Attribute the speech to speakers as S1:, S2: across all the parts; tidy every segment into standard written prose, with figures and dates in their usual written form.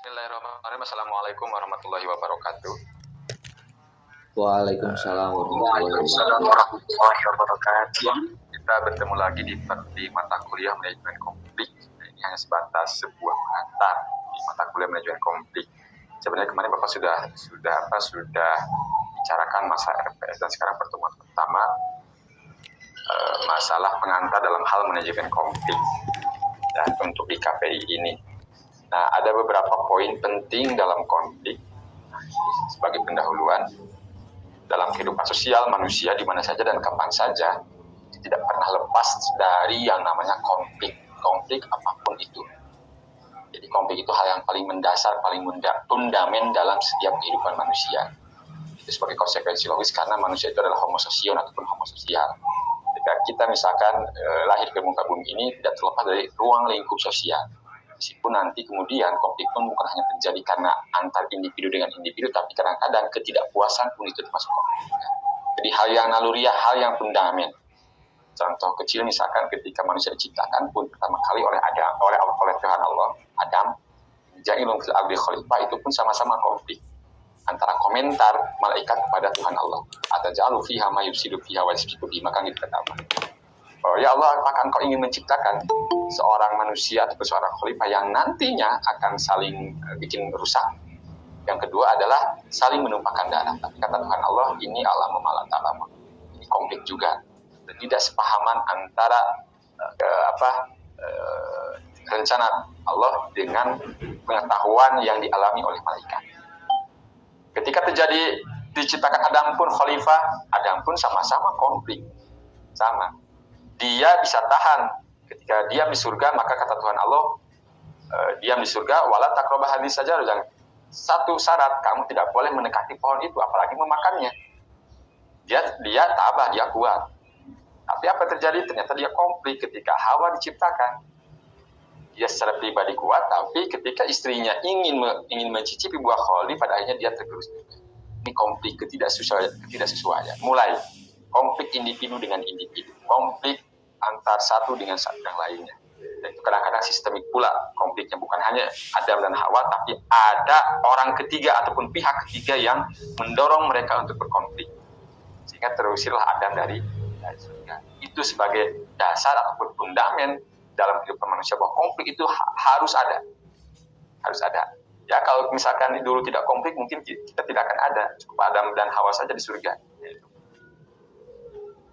S1: Bismillahirrahmanirrahim. Assalamualaikum warahmatullahi wabarakatuh.
S2: Waalaikumsalam warahmatullahi
S1: wabarakatuh. Kita bertemu lagi di mata kuliah manajemen konflik. Ini hanya sebatas sebuah pengantar di mata kuliah manajemen konflik. Sebenarnya kemarin Bapak sudah bicarakan masa RPS dan sekarang pertemuan pertama masalah pengantar dalam hal manajemen konflik dan untuk di KPI ini. Nah, ada beberapa poin penting dalam konflik. Nah, sebagai pendahuluan, dalam kehidupan sosial manusia di mana saja dan kapan saja tidak pernah lepas dari yang namanya konflik. Konflik apapun itu. Jadi konflik itu hal yang paling mendasar, paling fundamental dalam setiap kehidupan manusia. Itu sebagai konsekuensi logis karena manusia itu adalah homo sosion ataupun homo sosial. Jika kita misalkan lahir ke muka bumi ini tidak terlepas dari ruang lingkup sosial. Meskipun nanti kemudian konflik pun bukan hanya terjadi karena antar individu dengan individu, tapi kadang-kadang ketidakpuasan pun itu termasuk konflik. Jadi hal yang naluriah, hal yang fundamental. Contoh kecil misalkan ketika manusia diciptakan pun pertama kali oleh Tuhan Allah, Adam, ja'ilun fil ardi khalifah, itu pun sama-sama konflik antara komentar malaikat kepada Tuhan Allah. Ataj'alu fiha ma yufsidu fiha wa yasfiku dima'a, maka kita katakan, oh ya Allah, apakah Engkau ingin menciptakan seorang manusia atau seorang khalifah yang nantinya akan saling bikin rusak? Yang kedua adalah saling menumpahkan darah. Tapi kata Tuhan Allah, ini alamu malah ta'lamu. Ini konflik juga. Tidak sepahaman antara rencana Allah dengan pengetahuan yang dialami oleh malaikat. Ketika terjadi diciptakan Adam pun khalifah, Adam pun sama-sama konflik. Sama. Dia bisa tahan ketika diam di surga, maka kata Tuhan Allah, diam di surga, wala taqrabah hadis saja, jangan. Satu syarat, kamu tidak boleh mendekati pohon itu, apalagi memakannya. Dia tabah, dia kuat. Tapi apa terjadi? Ternyata dia konflik ketika Hawa diciptakan. Dia secara pribadi kuat, tapi ketika istrinya ingin mencicipi buah kholi, pada akhirnya dia tergerus. Ini konflik ketidaksesuaian. Mulai konflik individu dengan individu, konflik antar satu dengan yang lainnya. Dan itu kadang-kadang sistemik pula konfliknya, bukan hanya Adam dan Hawa, tapi ada orang ketiga ataupun pihak ketiga yang mendorong mereka untuk berkonflik, sehingga terusirlah Adam dari surga. Itu sebagai dasar ataupun fundament dalam kehidupan manusia bahwa konflik itu harus ada. Ya, kalau misalkan dulu tidak konflik, mungkin kita tidak akan ada, cukup Adam dan Hawa saja di surga.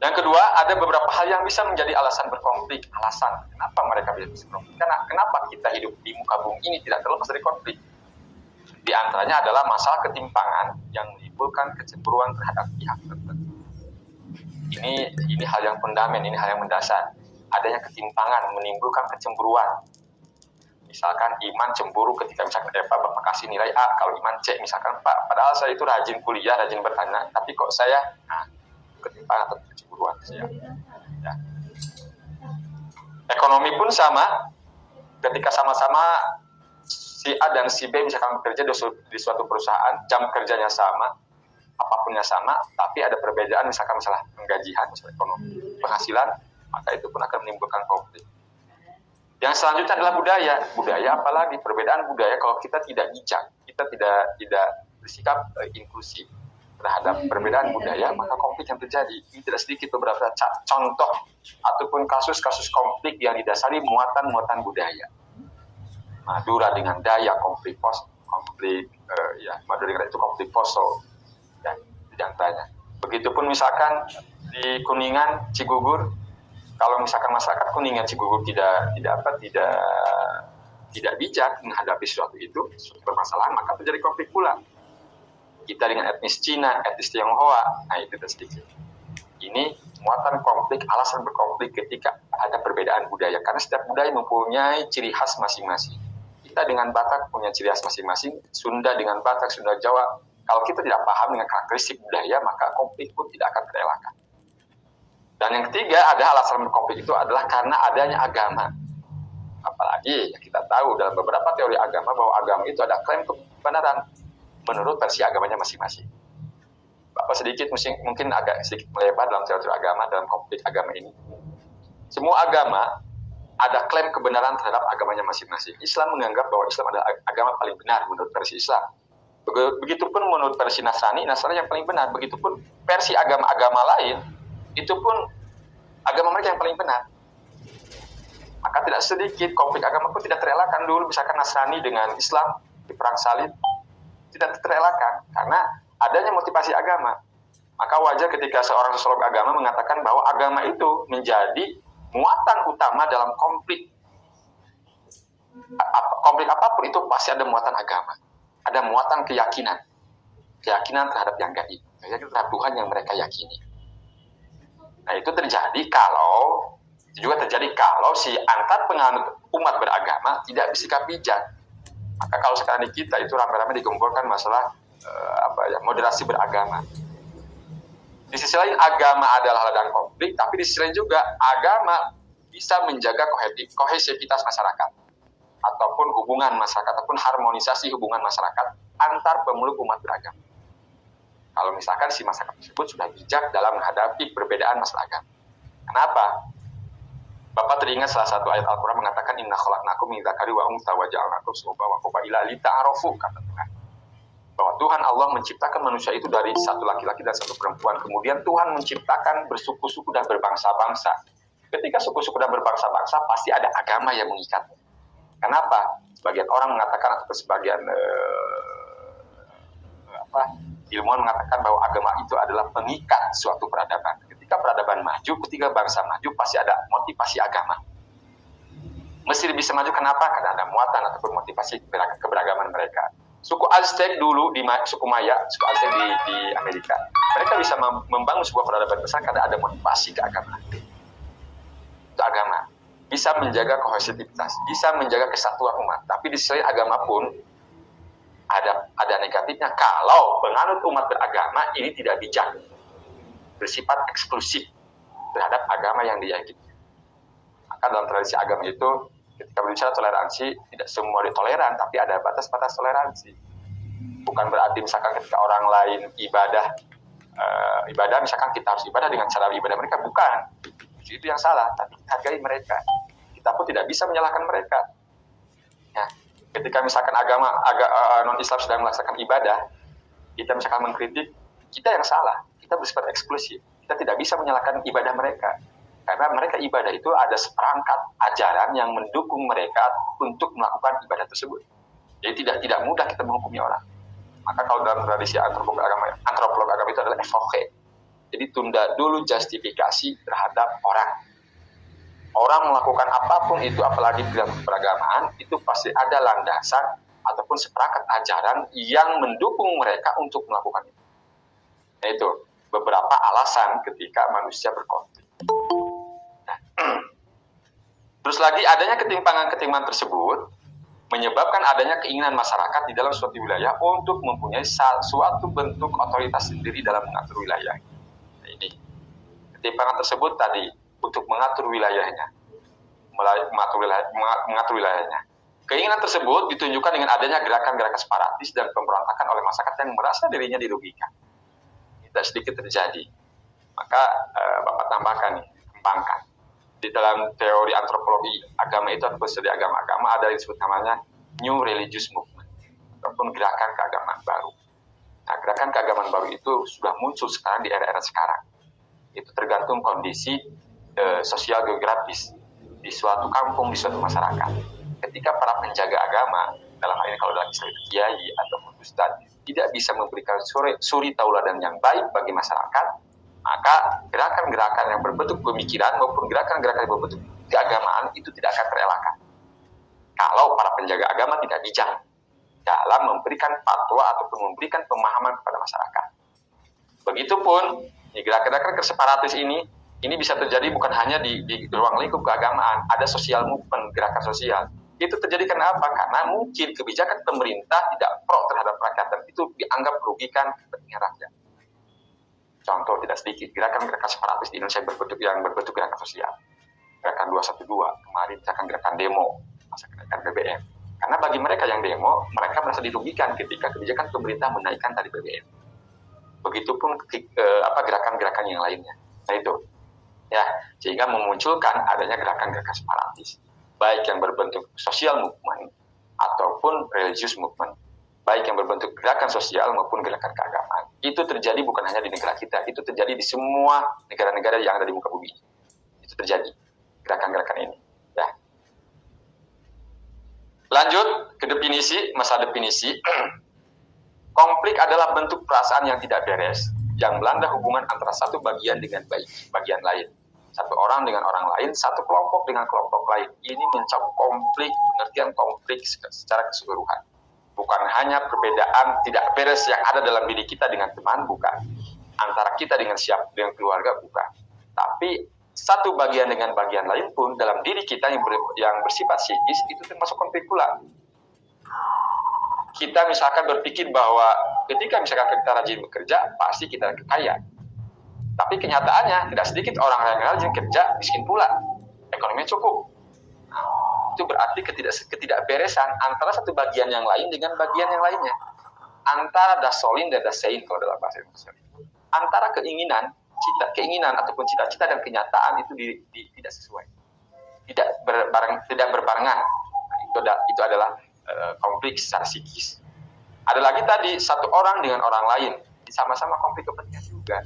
S1: Yang kedua, ada beberapa hal yang bisa menjadi alasan berkonflik. Alasan kenapa mereka bisa berkonflik. Karena kenapa kita hidup di muka bumi ini tidak terlepas dari konflik. Di antaranya adalah masalah ketimpangan yang menimbulkan kecemburuan terhadap pihak tertentu. Ini hal yang fundamental, ini hal yang mendasar. Adanya ketimpangan menimbulkan kecemburuan. Misalkan Iman cemburu ketika misalkan Bapak kasih nilai A, kalau Iman C, misalkan Pak, padahal saya itu rajin kuliah, rajin bertanya, tapi kok saya, ketimpangan atau kecemburuan. Ya. Ekonomi pun sama, ketika sama-sama si A dan si B misalkan bekerja di suatu perusahaan, jam kerjanya sama, apapunnya sama, tapi ada perbedaan misalkan masalah penggajian, masalah ekonomi, penghasilan, maka itu pun akan menimbulkan konflik. Yang selanjutnya adalah budaya. Budaya apalagi, perbedaan budaya kalau kita tidak bijak, kita tidak bersikap inklusif terhadap perbedaan budaya, maka konflik yang terjadi. Ini tidak sedikit beberapa contoh ataupun kasus-kasus konflik yang didasari muatan-muatan budaya. Madura dengan Dayak, konflik Madura dengan itu konflik Poso, dan di antaranya. Begitupun misalkan di Kuningan, Cigugur, kalau misalkan masyarakat Kuningan, Cigugur tidak bijak menghadapi suatu permasalahan, maka terjadi konflik pula. Kita dengan etnis Cina, etnis Tionghoa, itu sedikit. Ini muatan konflik, alasan berkonflik ketika ada perbedaan budaya. Karena setiap budaya mempunyai ciri khas masing-masing. Kita dengan Batak punya ciri khas masing-masing, Sunda dengan Batak, Sunda Jawa. Kalau kita tidak paham dengan karakteristik budaya, maka konflik pun tidak akan terelakkan. Dan yang ketiga, ada alasan berkonflik itu adalah karena adanya agama. Apalagi kita tahu dalam beberapa teori agama bahwa agama itu ada klaim kebenaran menurut versi agamanya masing-masing. Bapak mungkin agak sedikit melebar dalam teori agama, dalam konflik agama ini. Semua agama ada klaim kebenaran terhadap agamanya masing-masing. Islam menganggap bahwa Islam adalah agama paling benar menurut versi Islam. Begitupun menurut versi Nasrani yang paling benar. Begitupun versi agama-agama lain, itu pun agama mereka yang paling benar. Maka tidak sedikit konflik agama pun tidak terelakkan. Dulu misalkan Nasrani dengan Islam di perang salib, tidak terelakkan karena adanya motivasi agama. Maka wajar ketika seorang sosiolog agama mengatakan bahwa agama itu menjadi muatan utama dalam konflik. Konflik apapun itu pasti ada muatan agama. Ada muatan keyakinan. Keyakinan terhadap yang gaib. Keyakinan terhadap Tuhan yang mereka yakini. Nah, itu juga terjadi kalau si antar penganut umat beragama tidak bersikap bijak. Maka kalau sekarang di kita itu rame-rame digembulkan masalah moderasi beragama. Di sisi lain agama adalah ladang konflik, tapi di sisi lain juga agama bisa menjaga kohesivitas masyarakat ataupun hubungan masyarakat ataupun harmonisasi hubungan masyarakat antar pemeluk umat beragama. Kalau misalkan si masyarakat tersebut sudah bijak dalam menghadapi perbedaan masalah agama. Kenapa? Bapak teringat salah satu ayat Al-Quran mengatakan inna khalaqnakum min dzakari wa untha wa ja'alnakum syu'uban wa qabaila lita'arafu, kata Tuhan. Bahwa Tuhan Allah menciptakan manusia itu dari satu laki-laki dan satu perempuan. Kemudian Tuhan menciptakan bersuku-suku dan berbangsa-bangsa. Ketika suku-suku dan berbangsa-bangsa pasti ada agama yang mengikat. Kenapa? Sebagian orang mengatakan atau sebagian ilmuwan mengatakan bahwa agama itu adalah pengikat suatu peradaban. Ketika peradaban maju, ketika bangsa maju pasti ada motivasi agama. Mesir bisa maju kenapa? Karena ada muatan ataupun motivasi keberagaman mereka. Suku Aztec dulu suku Maya, suku Aztec di Amerika, mereka bisa membangun sebuah peradaban besar karena ada motivasi keagamaan. Itu agama bisa menjaga kohesivitas, bisa menjaga kesatuan umat. Tapi di sisi agama pun ada negatifnya kalau penganut umat beragama ini tidak bijak, bersifat eksklusif terhadap agama yang diyakini. Maka dalam tradisi agama itu ketika berbicara toleransi, tidak semua ditoleran, tapi ada batas-batas toleransi. Bukan berarti misalkan ketika orang lain ibadah misalkan kita harus ibadah dengan cara ibadah mereka, bukan. Itu yang salah, tapi hargai mereka. Kita pun tidak bisa menyalahkan mereka. Ya, ketika misalkan non-Islam sedang melaksanakan ibadah, kita misalkan mengkritik, kita yang salah. Kita bersifat eksklusif. Kita tidak bisa menyalahkan ibadah mereka. Karena mereka ibadah itu ada seperangkat ajaran yang mendukung mereka untuk melakukan ibadah tersebut. Jadi tidak mudah kita menghukumi orang. Maka kalau dalam tradisi antropolog agama itu adalah evoke. Jadi tunda dulu justifikasi terhadap orang. Orang melakukan apapun itu, apalagi dalam beragamaan, itu pasti ada landasan ataupun seperangkat ajaran yang mendukung mereka untuk melakukan itu. Nah, itu beberapa alasan ketika manusia berkonflik. Terus lagi adanya ketimpangan-ketimpangan tersebut menyebabkan adanya keinginan masyarakat di dalam suatu wilayah untuk mempunyai suatu bentuk otoritas sendiri dalam mengatur wilayah. Nah, ini ketimpangan tersebut tadi untuk mengatur wilayahnya, mengatur wilayahnya. Keinginan tersebut ditunjukkan dengan adanya gerakan-gerakan separatis dan pemberontakan oleh masyarakat yang merasa dirinya dirugikan. Tidak sedikit terjadi. Maka Bapak tambahkan nih, kembangkan. Di dalam teori antropologi agama itu atau studi agama-agama ada yang disebut namanya New Religious Movement ataupun gerakan keagamaan baru. Nah, gerakan keagamaan baru itu sudah muncul sekarang di era-era sekarang. Itu tergantung kondisi sosial geografis di suatu kampung, di suatu masyarakat. Ketika para penjaga agama, dalam hal ini kalau dalam istilah kiai atau ustadz, tidak bisa memberikan suri tauladan yang baik bagi masyarakat, maka gerakan-gerakan yang berbentuk pemikiran maupun gerakan-gerakan yang berbentuk keagamaan itu tidak akan terelakkan. Kalau para penjaga agama tidak bijak dalam memberikan fatwa ataupun memberikan pemahaman kepada masyarakat. Begitupun gerakan-gerakan separatis ini bisa terjadi bukan hanya di ruang lingkup keagamaan, ada sosial movement, gerakan sosial. Itu terjadi karena apa? Karena mungkin kebijakan pemerintah tidak pro terhadap rakyat dan itu dianggap merugikan kepentingan rakyat. Contoh tidak sedikit, gerakan-gerakan separatis di Indonesia yang berbentuk gerakan sosial. Gerakan 212, kemarin misalkan gerakan demo, masa kenaikan BBM. Karena bagi mereka yang demo, mereka merasa dirugikan ketika kebijakan pemerintah menaikkan tarif BBM. Begitupun gerakan-gerakan yang lainnya. Nah itu, ya, sehingga memunculkan adanya gerakan-gerakan separatis. baik yang berbentuk social movement ataupun religious movement, baik yang berbentuk gerakan sosial maupun gerakan keagamaan. Itu terjadi bukan hanya di negara kita, itu terjadi di semua negara-negara yang ada di muka bumi. Itu terjadi gerakan-gerakan ini. Ya. Lanjut ke definisi, masalah definisi. Konflik adalah bentuk perasaan yang tidak beres, yang melanda hubungan antara satu bagian dengan bagian lain. Satu orang dengan orang lain, satu kelompok dengan kelompok lain. Ini mencakup konflik, pengertian konflik secara keseluruhan. Bukan hanya perbedaan tidak beres yang ada dalam diri kita dengan teman, bukan. Antara kita dengan dengan keluarga, bukan. Tapi satu bagian dengan bagian lain pun dalam diri kita yang bersifat psikis itu termasuk konflik pula. Kita misalkan berpikir bahwa ketika misalkan kita rajin bekerja, pasti kita kaya. Tapi kenyataannya tidak sedikit orang yang rajin kerja miskin pula. Ekonominya cukup. Nah, itu berarti ketidakberesan antara satu bagian yang lain dengan bagian yang lainnya. Antara dasolin dan dasein kalau dalam bahasa Indonesia. Antara keinginan ataupun cita-cita dan kenyataan itu tidak sesuai. Tidak berbarengan. Nah, itu adalah konflik secara psikis. Ada lagi tadi satu orang dengan orang lain sama-sama konflik kepentingan juga.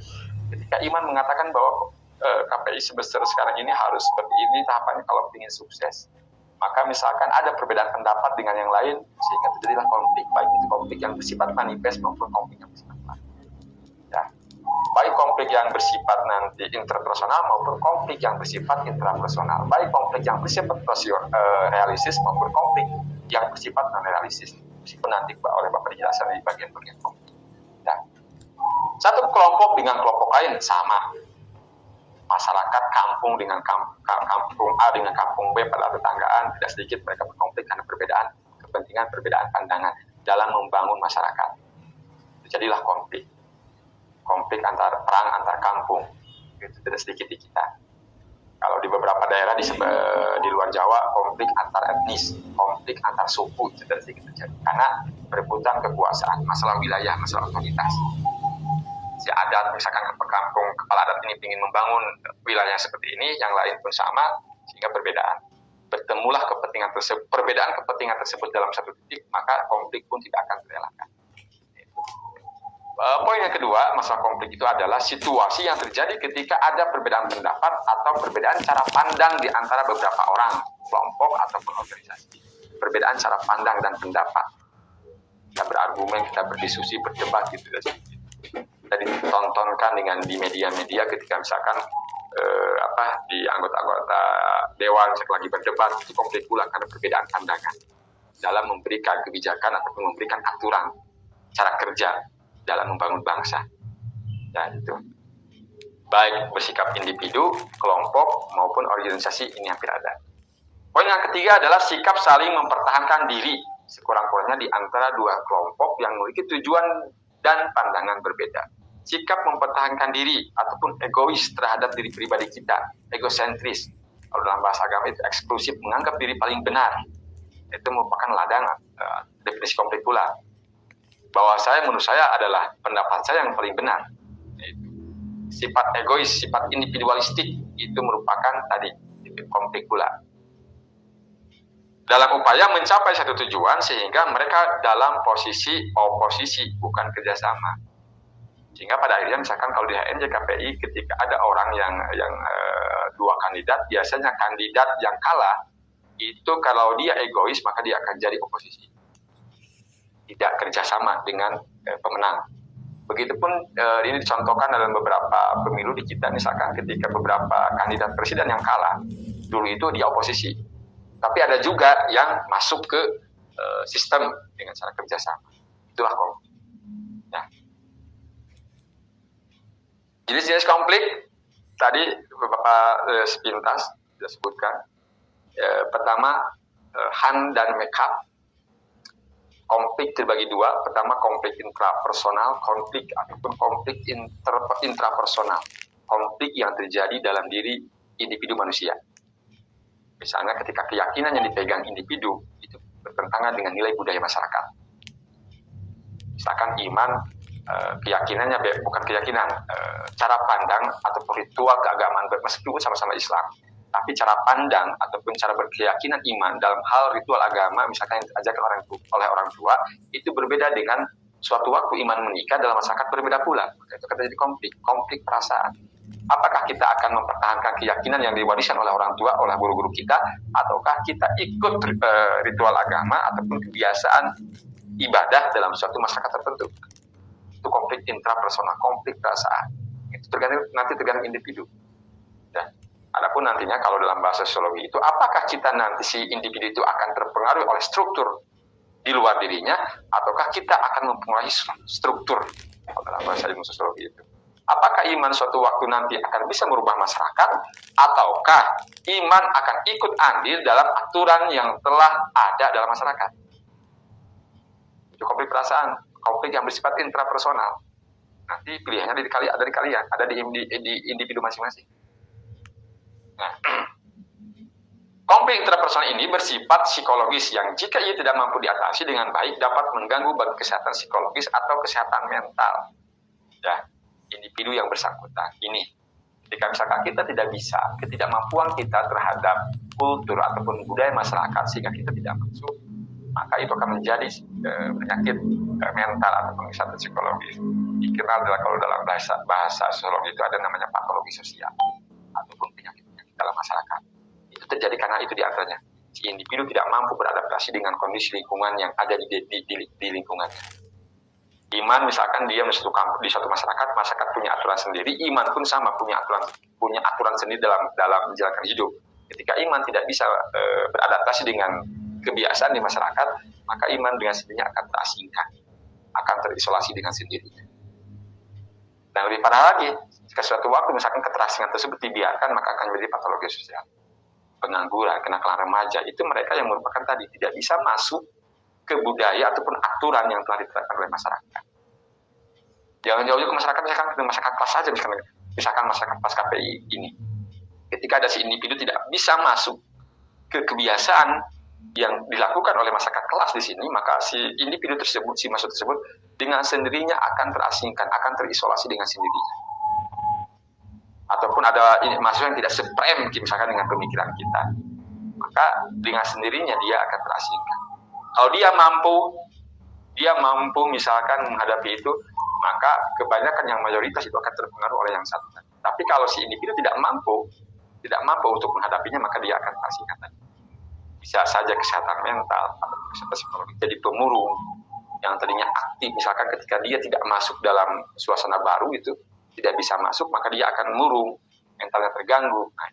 S1: Ketika Iman mengatakan bahwa KPI sebesar sekarang ini harus seperti ini tahapannya kalau ingin sukses, maka misalkan ada perbedaan pendapat dengan yang lain sehingga terjadilah konflik, baik itu konflik yang bersifat manifest maupun konflik yang bersifat laten. Ya. Baik konflik yang bersifat nanti interpersonal maupun konflik yang bersifat intrapersonal, baik konflik yang bersifat realistis maupun konflik yang bersifat non-realistis, meskipun nanti oleh Bapak dijelaskan di bagian-bagian konflik. Nah, satu kelompok dengan kelompok lain sama. Masyarakat kampung dengan kampung A dengan kampung B pada tetanggaan, tidak sedikit mereka berkonflik karena perbedaan kepentingan, perbedaan pandangan dalam membangun masyarakat. Terjadilah konflik. Konflik perang antar kampung. Itu tidak sedikit di kita. Kalau di beberapa daerah di luar Jawa, konflik antar etnis, konflik antar suku itu tidak sedikit terjadi. Karena perebutan kekuasaan, masalah wilayah, masalah otoritas. Si adat, misalkan ke kampung, kepala adat ini ingin membangun wilayah seperti ini, yang lain pun sama, sehingga perbedaan. Bertemulah perbedaan kepentingan tersebut dalam satu titik, maka konflik pun tidak akan terelakkan. Poin yang kedua, masalah konflik itu adalah situasi yang terjadi ketika ada perbedaan pendapat atau perbedaan cara pandang di antara beberapa orang, kelompok, ataupun organisasi. Perbedaan cara pandang dan pendapat. Kita berargumen, kita berdiskusi, berdebat, gitu. Kita ditontonkan dengan di media-media ketika misalkan di anggota-anggota dewan lagi berdebat, itu konflik pula karena perbedaan pandangan dalam memberikan kebijakan ataupun memberikan aturan cara kerja dalam membangun bangsa. Ya, itu. Baik bersikap individu, kelompok, maupun organisasi ini hampir ada. Poin yang ketiga adalah sikap saling mempertahankan diri sekurang-kurangnya di antara dua kelompok yang memiliki tujuan dan pandangan berbeda. Sikap mempertahankan diri ataupun egois terhadap diri pribadi kita, egosentris. Kalau dalam bahasa agama itu eksklusif, menganggap diri paling benar. Itu merupakan ladang definisi konflik pula. Bahwa menurut saya adalah pendapat saya yang paling benar. Sifat egois, sifat individualistik itu merupakan tadi konflik pula. Dalam upaya mencapai satu tujuan sehingga mereka dalam posisi oposisi bukan kerjasama. Sehingga pada akhirnya misalkan kalau di HNJ KPI ketika ada orang yang dua kandidat, biasanya kandidat yang kalah itu kalau dia egois maka dia akan jadi oposisi. Tidak kerjasama dengan pemenang. Begitupun ini dicontohkan dalam beberapa pemilu di kita, misalkan ketika beberapa kandidat presiden yang kalah, dulu itu dia oposisi. Tapi ada juga yang masuk ke sistem dengan cara kerjasama. Itulah konflik. Ya. Jenis-jenis konflik tadi beberapa sepintas sudah sebutkan. Pertama, Han dan Mekap. Konflik terbagi dua. Pertama, konflik intrapersonal, konflik ataupun konflik intrapersonal. Konflik yang terjadi dalam diri individu manusia. Misalnya ketika keyakinan yang dipegang individu itu bertentangan dengan nilai budaya masyarakat. Misalkan iman, keyakinannya bukan keyakinan, cara pandang atau ritual keagamaan meskipun sama-sama Islam. tapi cara pandang ataupun cara berkeyakinan iman dalam hal ritual agama, misalkan yang diajarkan oleh orang tua, itu berbeda dengan suatu waktu iman menikah dalam masyarakat berbeda pula. Itu terjadi konflik perasaan. Apakah kita akan mempertahankan keyakinan yang diwariskan oleh orang tua, oleh guru-guru kita, ataukah kita ikut ritual agama ataupun kebiasaan ibadah dalam suatu masyarakat tertentu? Itu konflik intrapersonal, konflik perasaan. Itu tergantung individu. Ya. Adapun nantinya kalau dalam bahasa sosiologi itu, apakah kita nanti si individu itu akan terpengaruh oleh struktur di luar dirinya, ataukah kita akan mempengaruhi struktur dalam bahasa ilmu sosiologi itu? Apakah iman suatu waktu nanti akan bisa merubah masyarakat, ataukah iman akan ikut andil dalam aturan yang telah ada dalam masyarakat? Itu konflik perasaan, konflik yang bersifat intrapersonal. Nanti pilihannya ada di kalian, ada di individu masing-masing. Nah, konflik intrapersonal ini bersifat psikologis yang jika ia tidak mampu diatasi dengan baik dapat mengganggu bagi kesehatan psikologis atau kesehatan mental. Ya, individu yang bersangkutan. Ini, ketika misalkan kita tidak bisa, ketidakmampuan kita terhadap kultur ataupun budaya masyarakat sehingga kita tidak masuk, maka itu akan menjadi penyakit mental ataupun kesehatan psikologis. Dikenal kalau dalam bahasa sosiologi itu ada namanya patologi sosial ataupun penyakit dalam masyarakat. Itu terjadi karena itu diantaranya si individu tidak mampu beradaptasi dengan kondisi lingkungan yang ada di lingkungannya. Iman misalkan dia di suatu masyarakat punya aturan sendiri, iman pun sama punya aturan sendiri dalam menjalankan hidup. Ketika iman tidak bisa beradaptasi dengan kebiasaan di masyarakat, maka iman dengan sendirinya akan terasingkan, akan terisolasi dengan sendirinya. Dan lebih parah lagi, jika suatu waktu misalkan keterasingan tersebut dibiarkan, maka akan menjadi patologi sosial. Pengangguran, kenakalan remaja, itu mereka yang merupakan tadi tidak bisa masuk ke budaya ataupun aturan yang telah diterapkan oleh masyarakat. Jangan jauh-jauh ke masyarakat, masyarakat kelas saja, misalkan masyarakat kelas KPI ini. Ketika ada si individu tidak bisa masuk ke kebiasaan yang dilakukan oleh masyarakat kelas di sini, maka si individu tersebut, si mahasiswa tersebut, dengan sendirinya akan terasingkan, akan terisolasi dengan sendirinya. Ataupun ada mahasiswa yang tidak seprem misalkan dengan pemikiran kita, maka dengan sendirinya dia akan terasingkan. Kalau dia mampu misalkan menghadapi itu, maka kebanyakan yang mayoritas itu akan terpengaruh oleh yang satu. Tapi kalau si individu tidak mampu untuk menghadapinya, maka dia akan terasingkan. Bisa saja kesehatan mental atau kesehatan psikologi jadi pemurung yang tadinya aktif, misalkan ketika dia tidak masuk dalam suasana baru itu tidak bisa masuk, maka dia akan murung, mentalnya terganggu. Nah,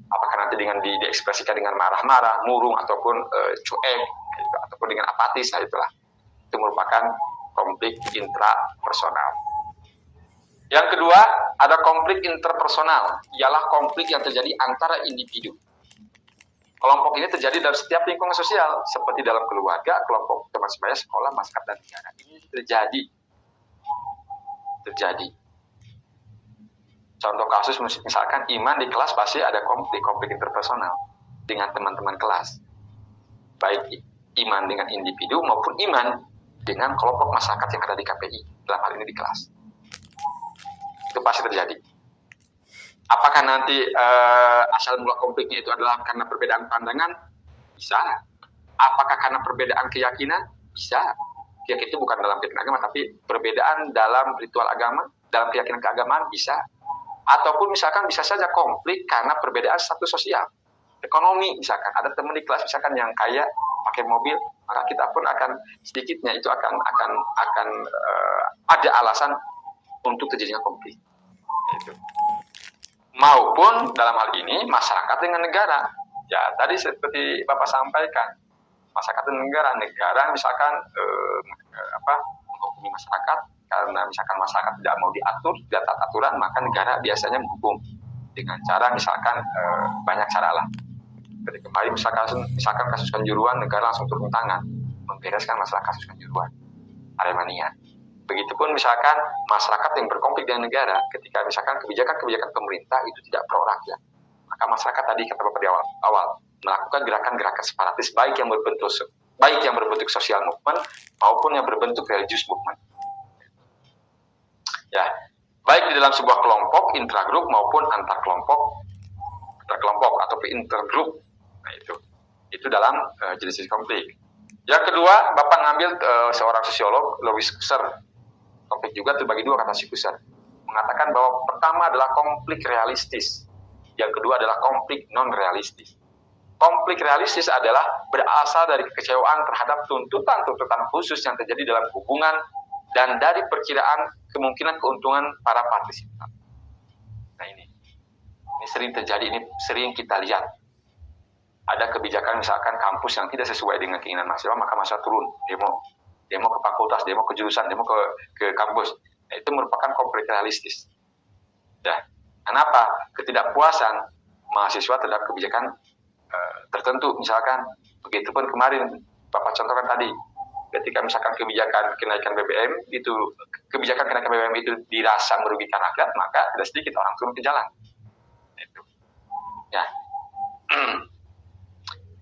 S1: apakah nanti dengan diekspresikan dengan marah-marah, murung ataupun cuek, gitu, ataupun dengan apatis, nah itulah itu merupakan konflik intrapersonal. Yang kedua, ada konflik interpersonal, ialah konflik yang terjadi antara individu. Kelompok ini terjadi dalam setiap lingkungan sosial, seperti dalam keluarga, kelompok teman sebaya, sekolah, masyarakat, dan negara. Ini terjadi. Contoh kasus misalkan iman di kelas pasti ada konflik interpersonal dengan teman-teman kelas. Baik iman dengan individu maupun iman dengan kelompok masyarakat yang ada di KPI, dalam hal ini di kelas. Itu pasti terjadi. Apakah nanti asal mula konfliknya itu adalah karena perbedaan pandangan? Bisa. Apakah karena perbedaan keyakinan? Bisa. Keyakinan itu bukan dalam keyakinan agama, tapi perbedaan dalam ritual agama, dalam keyakinan keagamaan bisa. Ataupun misalkan bisa saja konflik karena perbedaan status sosial. Ekonomi misalkan, ada teman di kelas misalkan yang kaya, pakai mobil, maka kita pun akan sedikitnya itu akan ada alasan untuk terjadinya konflik. Itu. Maupun dalam hal ini masyarakat dengan negara. Ya tadi seperti Bapak sampaikan, masyarakat dengan negara misalkan menghukumi masyarakat karena misalkan masyarakat tidak mau diatur, tidak taat aturan, maka negara biasanya menghukum dengan cara misalkan banyak cara lah. Ketika kemarin misalkan kasus kanjuruhan, negara langsung turun tangan membereskan masalah kasus kanjuruhan, Aremania. Begitupun misalkan masyarakat yang berkonflik dengan negara, ketika misalkan kebijakan pemerintah itu tidak pro rakyat, maka masyarakat tadi kata Bapak di awal melakukan gerakan-gerakan separatis baik yang berbentuk social movement maupun yang berbentuk religious movement. Ya, baik di dalam sebuah kelompok intragrup maupun antar kelompok interkelompok atau intergroup. Nah, itu dalam jenis konflik. Yang kedua, Bapak ngambil seorang sosiolog, Louis Kusser. Konflik juga terbagi dua kata si Kusser. Mengatakan bahwa pertama adalah konflik realistis. Yang kedua adalah konflik non-realistis. Konflik realistis adalah berasal dari kekecewaan terhadap tuntutan-tuntutan khusus yang terjadi dalam hubungan dan dari perkiraan kemungkinan keuntungan para partisipan. Nah ini sering terjadi, ini sering kita lihat. Ada kebijakan misalkan kampus yang tidak sesuai dengan keinginan mahasiswa, maka mahasiswa turun, demo ke fakultas, demo ke jurusan, demo ke kampus. Nah, itu merupakan konflik realistis. Ya. Kenapa? Ketidakpuasan mahasiswa terhadap kebijakan tertentu, misalkan. Begitupun kemarin Bapak contohkan tadi, ketika misalkan kebijakan kenaikan BBM itu dirasa merugikan rakyat, maka tidak sedikit orang turun ke jalan. Itu. Ya.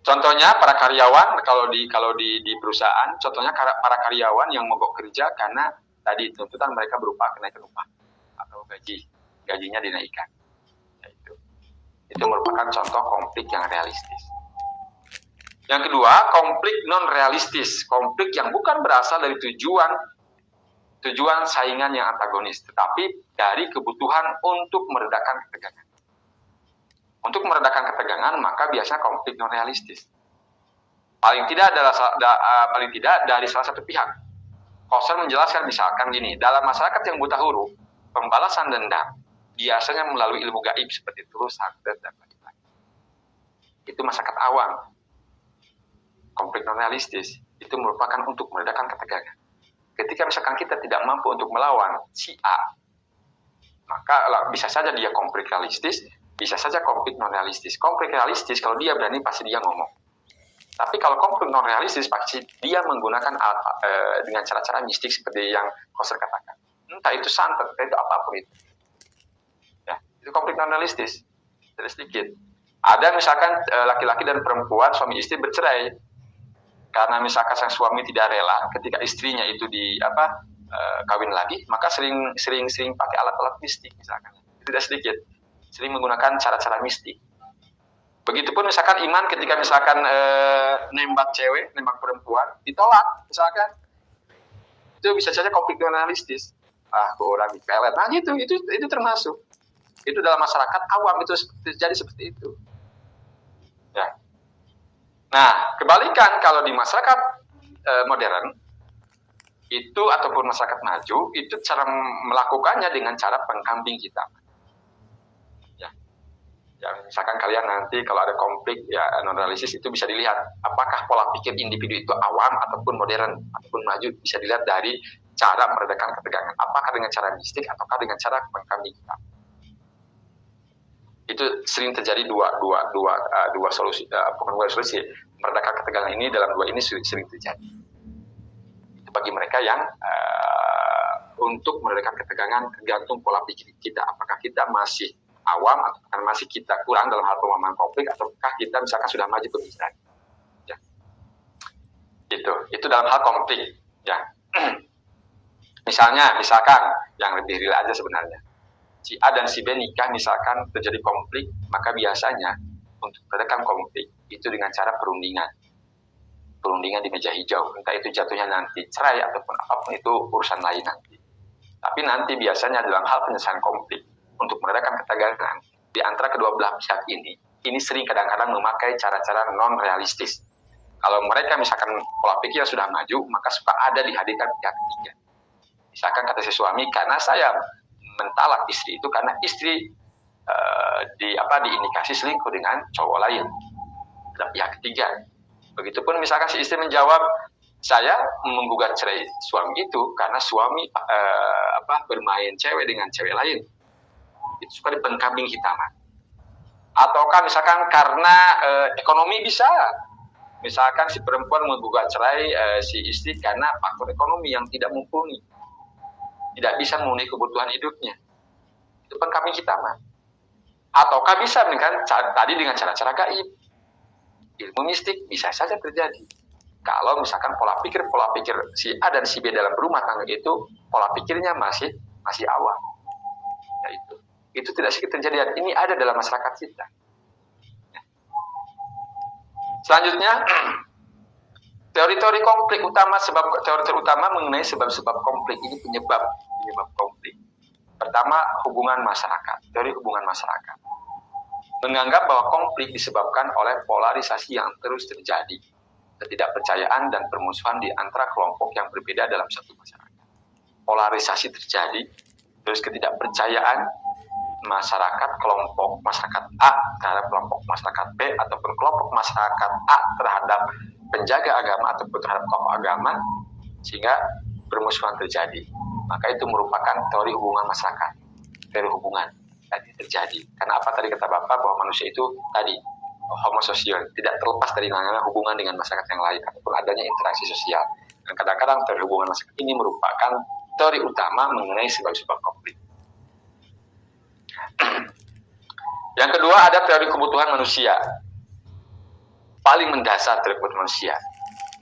S1: Contohnya para karyawan kalau di perusahaan, contohnya para karyawan yang mogok kerja karena tadi tuntutan mereka berupa kenaikan upah atau gajinya dinaikkan. Ya, itu merupakan contoh konflik yang realistis. Yang kedua, konflik non realistis, konflik yang bukan berasal dari tujuan saingan yang antagonis, tetapi dari kebutuhan untuk meredakan ketegangan. Untuk meredakan ketegangan, maka biasanya konflik non realistis. Paling tidak dari salah satu pihak. Kusser menjelaskan misalkan gini, dalam masyarakat yang buta huruf, pembalasan dendam biasanya melalui ilmu gaib seperti tulus, santet, dan lain-lain. Itu masyarakat awam. Konflik non realistis itu merupakan untuk meredakan ketegangan. Ketika misalkan kita tidak mampu untuk melawan si A, maka bisa saja dia konflik realistis, bisa saja konflik non realistis. Konflik realistis kalau dia berani pasti dia ngomong. Tapi kalau konflik non realistis pasti dia menggunakan dengan cara-cara mistik seperti yang Kusser katakan. Entah itu santet, entah itu apapun itu. Ya, itu konflik non realistis. Tidak sedikit. Ada misalkan laki-laki dan perempuan suami istri bercerai karena misalkan sang suami tidak rela ketika istrinya itu kawin lagi, maka sering pakai alat-alat mistik misalkan. Tidak sedikit. Sering menggunakan cara-cara mistik. Begitupun misalkan iman ketika misalkan nembak cewek, nembak perempuan, ditolak misalkan. Itu bisa saja konflik realistis. Orang dipelet. Nah itu termasuk. Itu dalam masyarakat awam itu terjadi seperti itu. Ya. Nah, kebalikan kalau di masyarakat modern itu ataupun masyarakat maju, itu cara melakukannya dengan cara pengkambing hitam. Ya, misalkan kalian nanti kalau ada konflik ya non realistis itu bisa dilihat apakah pola pikir individu itu awam ataupun modern ataupun maju, bisa dilihat dari cara meredakan ketegangan, apakah dengan cara mistik ataukah dengan cara pengkambing hitam. Itu sering terjadi dua solusi, bukan dua solusi, meredakan ketegangan ini dalam dua ini sering terjadi. Itu bagi mereka yang untuk meredakan ketegangan tergantung pola pikir kita, apakah kita masih awam atau masih kita kurang dalam hal pemahaman konflik, ataukah kita misalkan sudah maju pemikiran. Ya. Itu dalam hal konflik. Ya. Misalkan yang lebih real aja sebenarnya. Si A dan si B nikah misalkan terjadi konflik, maka biasanya untuk meredakan konflik itu dengan cara perundingan. Perundingan di meja hijau. Entah itu jatuhnya nanti cerai ataupun apapun, itu urusan lain nanti. Tapi nanti biasanya dalam hal penyelesaian konflik untuk meredakan ketegangan di antara kedua belah pihak ini sering kadang-kadang memakai cara-cara non realistis. Kalau mereka misalkan pola pikir sudah maju, maka suka ada dihadirkan pihak ketiga. Misalkan kata si suami, karena saya mentalak istri itu karena istri diindikasi selingkuh dengan cowok lain. Ada pihak ketiga. Begitupun misalkan si istri menjawab, saya menggugat cerai suami itu karena suami bermain cewek dengan cewek lain. Itu suka dipengkambing hitaman. Ataukah misalkan karena ekonomi bisa. Misalkan si perempuan menggugat cerai si istri karena faktor ekonomi yang tidak mumpuni. Tidak bisa memenuhi kebutuhan hidupnya. Itu pengkambing hitaman. Ataukah bisa tadi dengan cara-cara gaib. Ilmu mistik bisa saja terjadi. Kalau misalkan pola pikir si A dan si B dalam rumah tangga itu pola pikirnya masih awam. Ya itu tidak sedikit terjadi. Ini ada dalam masyarakat kita. Selanjutnya, teori-teori konflik utama, teori-teori utama mengenai sebab-sebab konflik ini, penyebab konflik. Pertama, hubungan masyarakat. Teori hubungan masyarakat menganggap bahwa konflik disebabkan oleh polarisasi yang terus terjadi, ketidakpercayaan dan permusuhan di antara kelompok yang berbeda dalam satu masyarakat. Polarisasi terjadi, terus ketidakpercayaan masyarakat, kelompok masyarakat A terhadap kelompok masyarakat B, ataupun kelompok masyarakat A terhadap penjaga agama ataupun terhadap tokoh agama, sehingga permusuhan terjadi. Maka itu merupakan teori hubungan masyarakat, teori hubungan tadi terjadi. Karena apa tadi kata Bapak, bahwa manusia itu tadi homo sosial, tidak terlepas dari hubungan dengan masyarakat yang lain ataupun adanya interaksi sosial. Dan kadang-kadang teori hubungan masyarakat ini merupakan teori utama mengenai sebab-sebab konflik. Yang kedua, ada teori kebutuhan manusia. Paling mendasar teori kebutuhan manusia,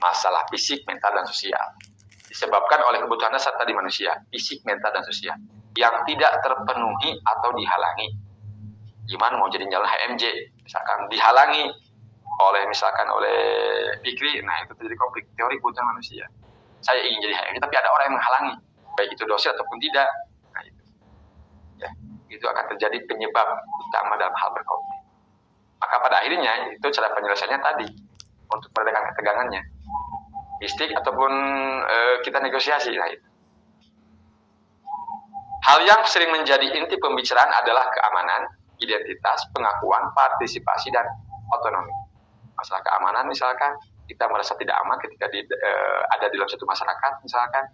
S1: masalah fisik, mental, dan sosial. Disebabkan oleh kebutuhan dasar tadi manusia, fisik, mental, dan sosial, yang tidak terpenuhi atau dihalangi. Gimana mau jadi jalan HMJ, misalkan dihalangi oleh Fikri, nah itu terjadi konflik. Teori kebutuhan manusia. Saya ingin jadi HMJ, tapi ada orang yang menghalangi, baik itu dosen ataupun tidak. Nah itu, ya, itu akan terjadi penyebab utama dalam hal berkonflik. Maka pada akhirnya itu cara penyelesaiannya tadi, untuk meredakan ketegangannya, mistik ataupun kita negosiasi. Nah itu. Hal yang sering menjadi inti pembicaraan adalah keamanan, identitas, pengakuan, partisipasi, dan otonomi. Masalah keamanan misalkan, kita merasa tidak aman ketika ada di dalam satu masyarakat, misalkan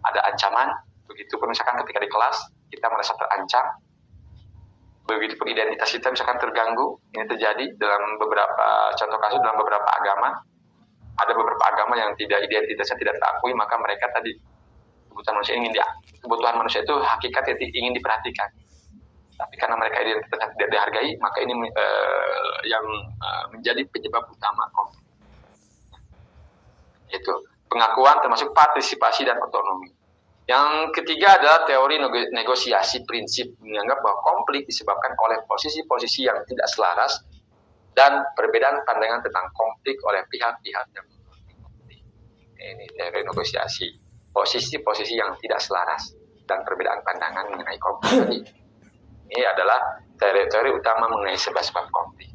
S1: ada ancaman, begitupun misalkan ketika di kelas, kita merasa terancam, begitupun identitas kita misalkan terganggu. Ini terjadi dalam beberapa contoh kasus, dalam beberapa agama. Ada beberapa agama yang identitasnya tidak terakui, maka mereka tadi kebutuhan manusia itu hakikat ingin diperhatikan. Tapi karena mereka identitasnya tidak dihargai, maka ini yang menjadi penyebab utama konflik. Itu pengakuan termasuk partisipasi dan otonomi. Yang ketiga adalah teori negosiasi prinsip, menganggap bahwa konflik disebabkan oleh posisi-posisi yang tidak selaras dan perbedaan pandangan tentang konflik oleh pihak-pihak yang konflik. Ini teori negosiasi. Posisi-posisi yang tidak selaras dan perbedaan pandangan mengenai konflik. Ini adalah teori-teori utama mengenai sebab-sebab konflik.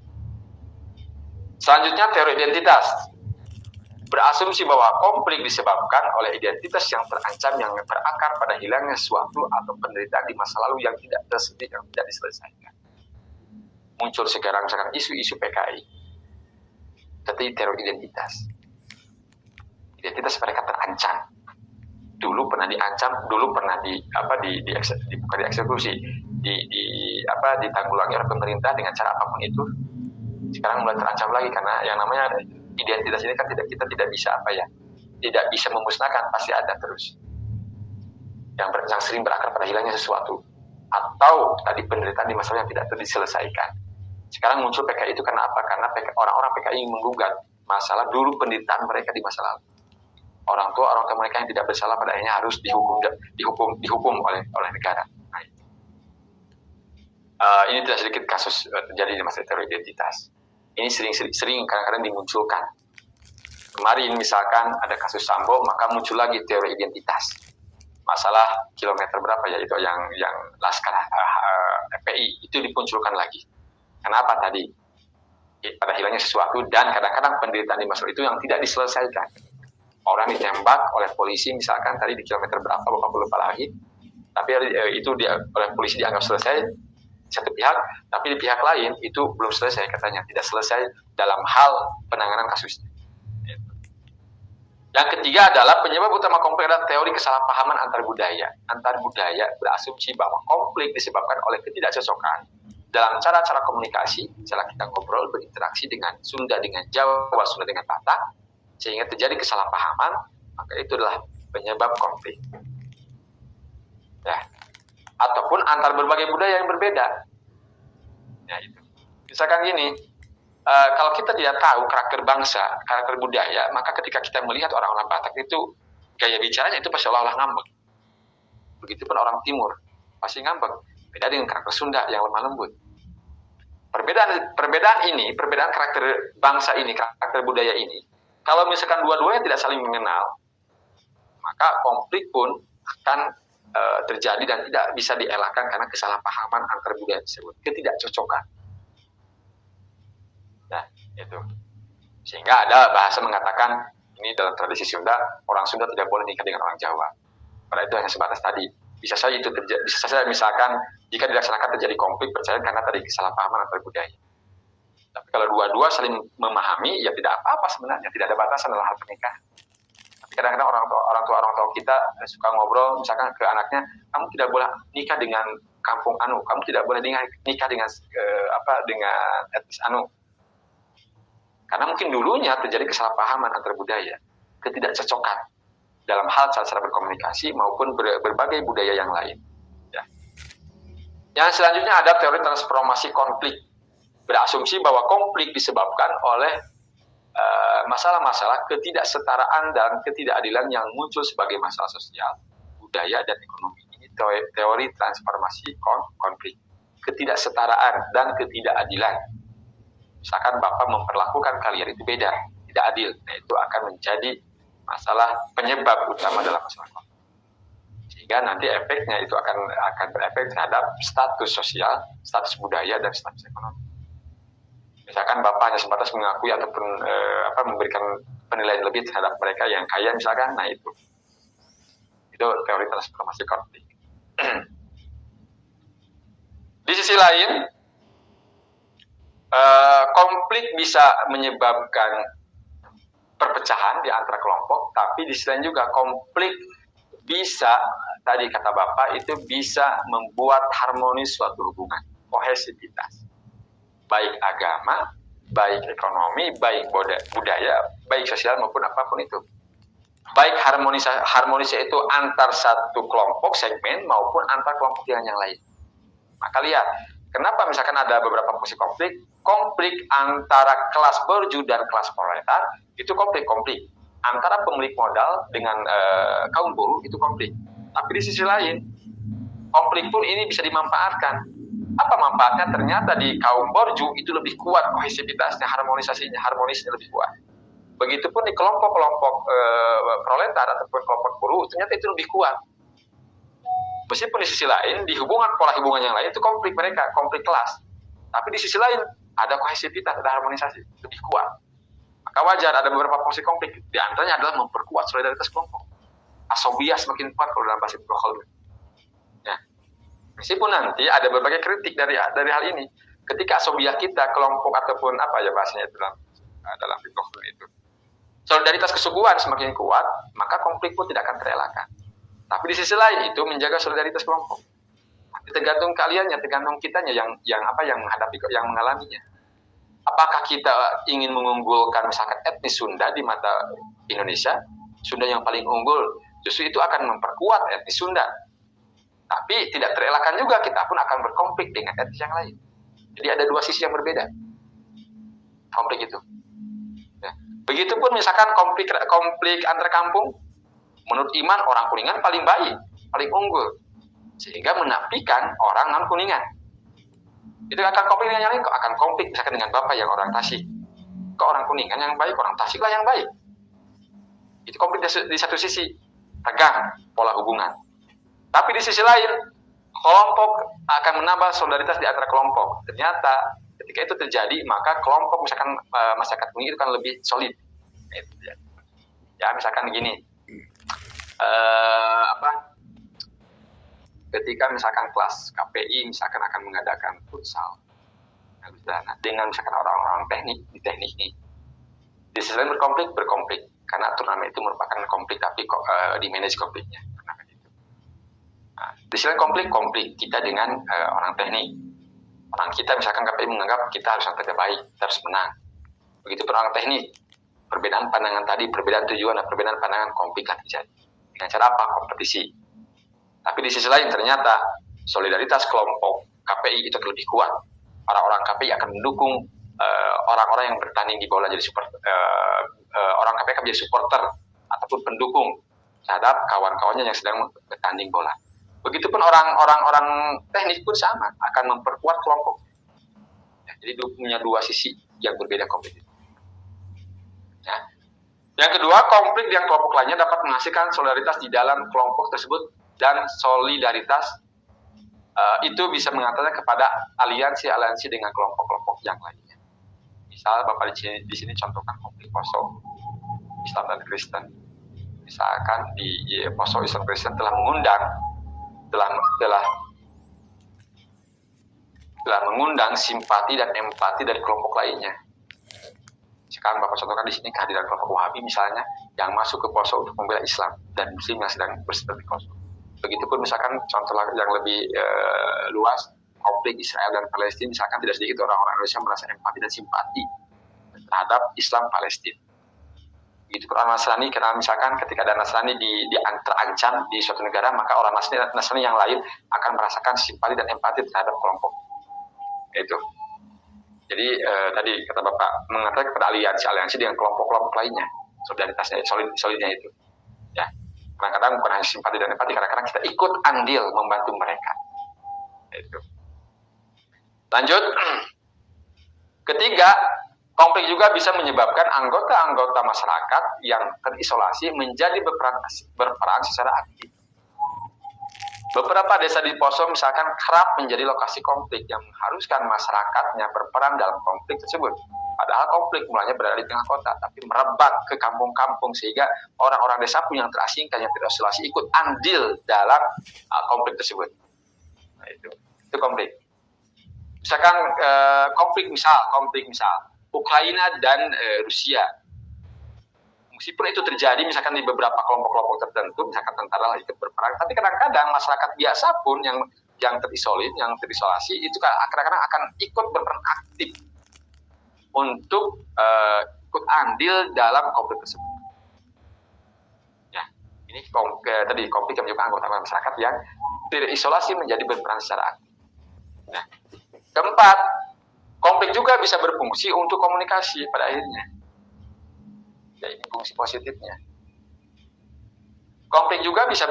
S1: Selanjutnya, teori identitas. Berasumsi bahwa konflik disebabkan oleh identitas yang terancam yang berakar pada hilangnya sesuatu atau penderitaan di masa lalu yang tidak terselesaikan, yang tidak diselesaikan. Muncul sekarang misalkan isu-isu PKI. Tapi teori identitas. Identitas mereka terancam. Dulu pernah diancam, dulu pernah dieksekusi, ditanggulangi oleh pemerintah dengan cara apapun itu. Sekarang mulai terancam lagi karena yang namanya identitas ini kan kita tidak bisa tidak bisa memusnahkan, pasti ada terus. Yang sering berakar pada hilangnya sesuatu atau tadi penderitaan di masa lalu yang tidak diselesaikan. Sekarang muncul PKI itu karena apa? Karena orang-orang PKI menggugat masalah dulu penderitaan mereka di masa lalu. Orang tua mereka yang tidak bersalah pada akhirnya harus dihukum oleh negara. Nah, ini tidak sedikit kasus terjadi di masalah teori identitas. Ini sering kadang-kadang dimunculkan. Kemarin misalkan ada kasus Sambo, maka muncul lagi teori identitas. Masalah kilometer berapa ya itu yang Laskar FPI itu dimunculkan lagi. Kenapa tadi? Pada hilangnya sesuatu dan kadang-kadang penderitaan di masa itu yang tidak diselesaikan. Orang ditembak oleh polisi misalkan tadi di kilometer berapa, Bapak lupa lagi. Tapi itu oleh polisi dianggap selesai satu pihak, tapi di pihak lain itu belum selesai katanya, tidak selesai dalam hal penanganan kasusnya. Yang ketiga adalah penyebab utama konflik adalah teori kesalahpahaman antar budaya. Antar budaya berasumsi bahwa konflik disebabkan oleh ketidakcocokan dalam cara-cara komunikasi, cara kita ngobrol, berinteraksi dengan Sunda dengan Jawa, Sunda dengan Batak, sehingga terjadi kesalahpahaman, maka itu adalah penyebab konflik. Ya. Ataupun antar berbagai budaya yang berbeda. Ya, itu. Misalkan gini, kalau kita tidak tahu karakter bangsa, karakter budaya, maka ketika kita melihat orang-orang Batak itu, gaya bicaranya itu pasti seolah-olah ngambek. Begitupun orang Timur, pasti ngambek. Beda dengan karakter Sunda yang lemah lembut. Perbedaan karakter bangsa ini, karakter budaya ini, kalau misalkan dua-duanya tidak saling mengenal, maka konflik pun akan terjadi dan tidak bisa dielakkan karena kesalahpahaman antar budaya tersebut, ketidakcocokan. Nah, itu. Sehingga ada bahasa mengatakan, ini dalam tradisi Sunda, orang Sunda tidak boleh nikah dengan orang Jawa. Padahal itu hanya sebatas tadi. Bisa saja itu terjadi, bisa saja misalkan jika dilaksanakan terjadi konflik perceraian karena tadi kesalahpahaman antar budaya. Tapi kalau dua-dua saling memahami, ya tidak apa-apa sebenarnya, tidak ada batasan dalam hal pernikahan. Tapi kadang-kadang orang tua kita suka ngobrol, misalkan ke anaknya, kamu tidak boleh nikah dengan kampung anu, kamu tidak boleh nikah dengan dengan etnis anu. Karena mungkin dulunya terjadi kesalahpahaman antar budaya, ketidakcocokan dalam hal cara berkomunikasi maupun berbagai budaya yang lain. Ya. Yang selanjutnya ada teori transformasi konflik. Berasumsi bahwa konflik disebabkan oleh masalah-masalah ketidaksetaraan dan ketidakadilan yang muncul sebagai masalah sosial, budaya, dan ekonomi. Ini teori transformasi konflik. Ketidaksetaraan dan ketidakadilan. Misalkan Bapak memperlakukan kalian itu beda, tidak adil. Nah, itu akan menjadi masalah penyebab utama dalam masalah konflik. Sehingga nanti efeknya itu akan berefek terhadap status sosial, status budaya, dan status ekonomi. Misalkan Bapak hanya sebatas mengakui ataupun memberikan penilaian lebih terhadap mereka yang kaya misalkan, nah itu teori transformasi konflik. Di sisi lain, konflik bisa menyebabkan perpecahan di antara kelompok, tapi di sisi lain juga konflik bisa, tadi kata Bapak, itu bisa membuat harmonis suatu hubungan, kohesivitas. Baik agama, baik ekonomi, baik budaya, baik sosial maupun apapun itu. Baik harmonisnya itu antar satu kelompok segmen maupun antar kelompok yang lain. Maka lihat, kenapa misalkan ada beberapa posisi konflik antara kelas borju dan kelas proletar, itu konflik. Antara pemilik modal dengan kaum buruh, itu konflik. Tapi di sisi lain, konflik pun ini bisa dimanfaatkan. Apa manfaatnya? Ternyata di kaum borju itu lebih kuat kohesivitasnya, harmonisnya lebih kuat. Begitupun di kelompok-kelompok proletar ataupun kelompok buruh, ternyata itu lebih kuat. Meskipun di sisi lain, di pola hubungan yang lain itu konflik mereka, konflik kelas. Tapi di sisi lain, ada kohesivitas, ada harmonisasi, lebih kuat. Maka wajar ada beberapa posisi konflik. Di antaranya adalah memperkuat solidaritas kelompok. Asobiyah semakin kuat kalau dalam bahasa Ibnu Khaldun. Ya. Meskipun nanti ada berbagai kritik dari hal ini. Ketika asobiyah kita, kelompok ataupun bahasanya itu dalam Ibnu Khaldun itu. Solidaritas kesukuan semakin kuat, maka konflik pun tidak akan terelakkan. Tapi di sisi lain itu menjaga solidaritas kelompok. Tergantung kaliannya, tergantung kitanya yang menghadapi, yang mengalaminya. Apakah kita ingin mengunggulkan misalkan etnis Sunda di mata Indonesia, Sunda yang paling unggul, justru itu akan memperkuat etnis Sunda. Tapi tidak terelakkan juga kita pun akan berkonflik dengan etnis yang lain. Jadi ada dua sisi yang berbeda. Konflik itu. Ya. Begitupun misalkan konflik antar kampung, menurut iman orang Kuningan paling baik, paling unggul. Sehingga menafikan orang non-Kuningan. Itu akan konflik dengan yang lain, akan konflik misalkan dengan Bapak yang orang Tasik. Ke orang Kuningan yang baik, orang Tasik lah yang baik. Itu konflik di satu sisi, tegang pola hubungan. Tapi di sisi lain, kelompok akan menambah solidaritas di antara kelompok. Ternyata ketika itu terjadi, maka kelompok misalkan masyarakat Kuning itu kan lebih solid. Ya misalkan gini, ketika misalkan kelas KPI misalkan akan mengadakan futsal, nah, dengan misalkan orang-orang di teknik nih, di sisi lain berkonflik karena turnamen itu merupakan konflik tapi di manage konfliknya. Nah, di sisi lain konflik kita dengan orang teknik, orang kita misalkan KPI menganggap kita harus yang terbaik, kita harus menang. Begitu orang teknik, perbedaan pandangan tadi, perbedaan tujuan dan perbedaan pandangan konflik terjadi. Dengan cara apa? Kompetisi. Tapi di sisi lain ternyata solidaritas kelompok KPI itu lebih kuat. Orang-orang KPI akan mendukung orang-orang yang bertanding di bola, jadi orang KPI akan menjadi supporter ataupun pendukung terhadap kawan-kawannya yang sedang bertanding bola. Begitupun orang teknik pun sama, akan memperkuat kelompok. Jadi punya dua sisi yang berbeda kompetitif. Ya. Yang kedua, konflik dengan kelompok lainnya dapat menghasilkan solidaritas di dalam kelompok tersebut, dan solidaritas itu bisa mengantarnya kepada aliansi dengan kelompok-kelompok yang lainnya. Misal Bapak di sini contohkan konflik Poso Islam dan Kristen. Misalkan di Poso Islam Kristen telah mengundang simpati dan empati dari kelompok lainnya. Sekarang Bapak contohkan di sini kehadiran kelompok Wahabi misalnya yang masuk ke Poso untuk membela Islam dan Muslim yang sedang berseteru di Poso. Begitupun misalkan contoh yang lebih luas, konflik Israel dan Palestina, misalkan tidak sedikit orang-orang Indonesia merasa empati dan simpati terhadap Islam Palestina. Begitu orang Nasrani, karena misalkan ketika ada Nasrani terancam di suatu negara, maka orang Nasrani yang lain akan merasakan simpati dan empati terhadap kelompok itu. Jadi tadi kata Bapak mengatakan kepada aliansi dengan kelompok-kelompok lainnya, solidaritasnya, solidnya itu. Ya, kadang-kadang bukan hanya simpati dan empati, kadang-kadang kita ikut andil membantu mereka. Itu. Lanjut, ketiga, konflik juga bisa menyebabkan anggota-anggota masyarakat yang terisolasi menjadi berperan secara aktif. Beberapa desa di Poso misalkan kerap menjadi lokasi konflik yang mengharuskan masyarakatnya berperan dalam konflik tersebut. Padahal konflik mulanya berada di tengah kota, tapi merebak ke kampung-kampung sehingga orang-orang desa pun yang terasingkan, yang terisolasi ikut andil dalam konflik tersebut. Nah, itu konflik. Misalkan konflik misal Ukraina dan Rusia. Meskipun itu terjadi misalkan di beberapa kelompok-kelompok tertentu, misalkan tentara ikut berperang, tapi kadang-kadang masyarakat biasa pun yang terisolasi itu kadang-kadang akan ikut berperan aktif untuk ikut andil dalam konflik tersebut. Ya, ini tadi konflik yang menyebabkan anggota masyarakat yang terisolasi menjadi berperan secara aktif. Nah, keempat, konflik juga bisa berfungsi untuk komunikasi pada akhirnya. Ya, ini fungsi positifnya. Konflik juga bisa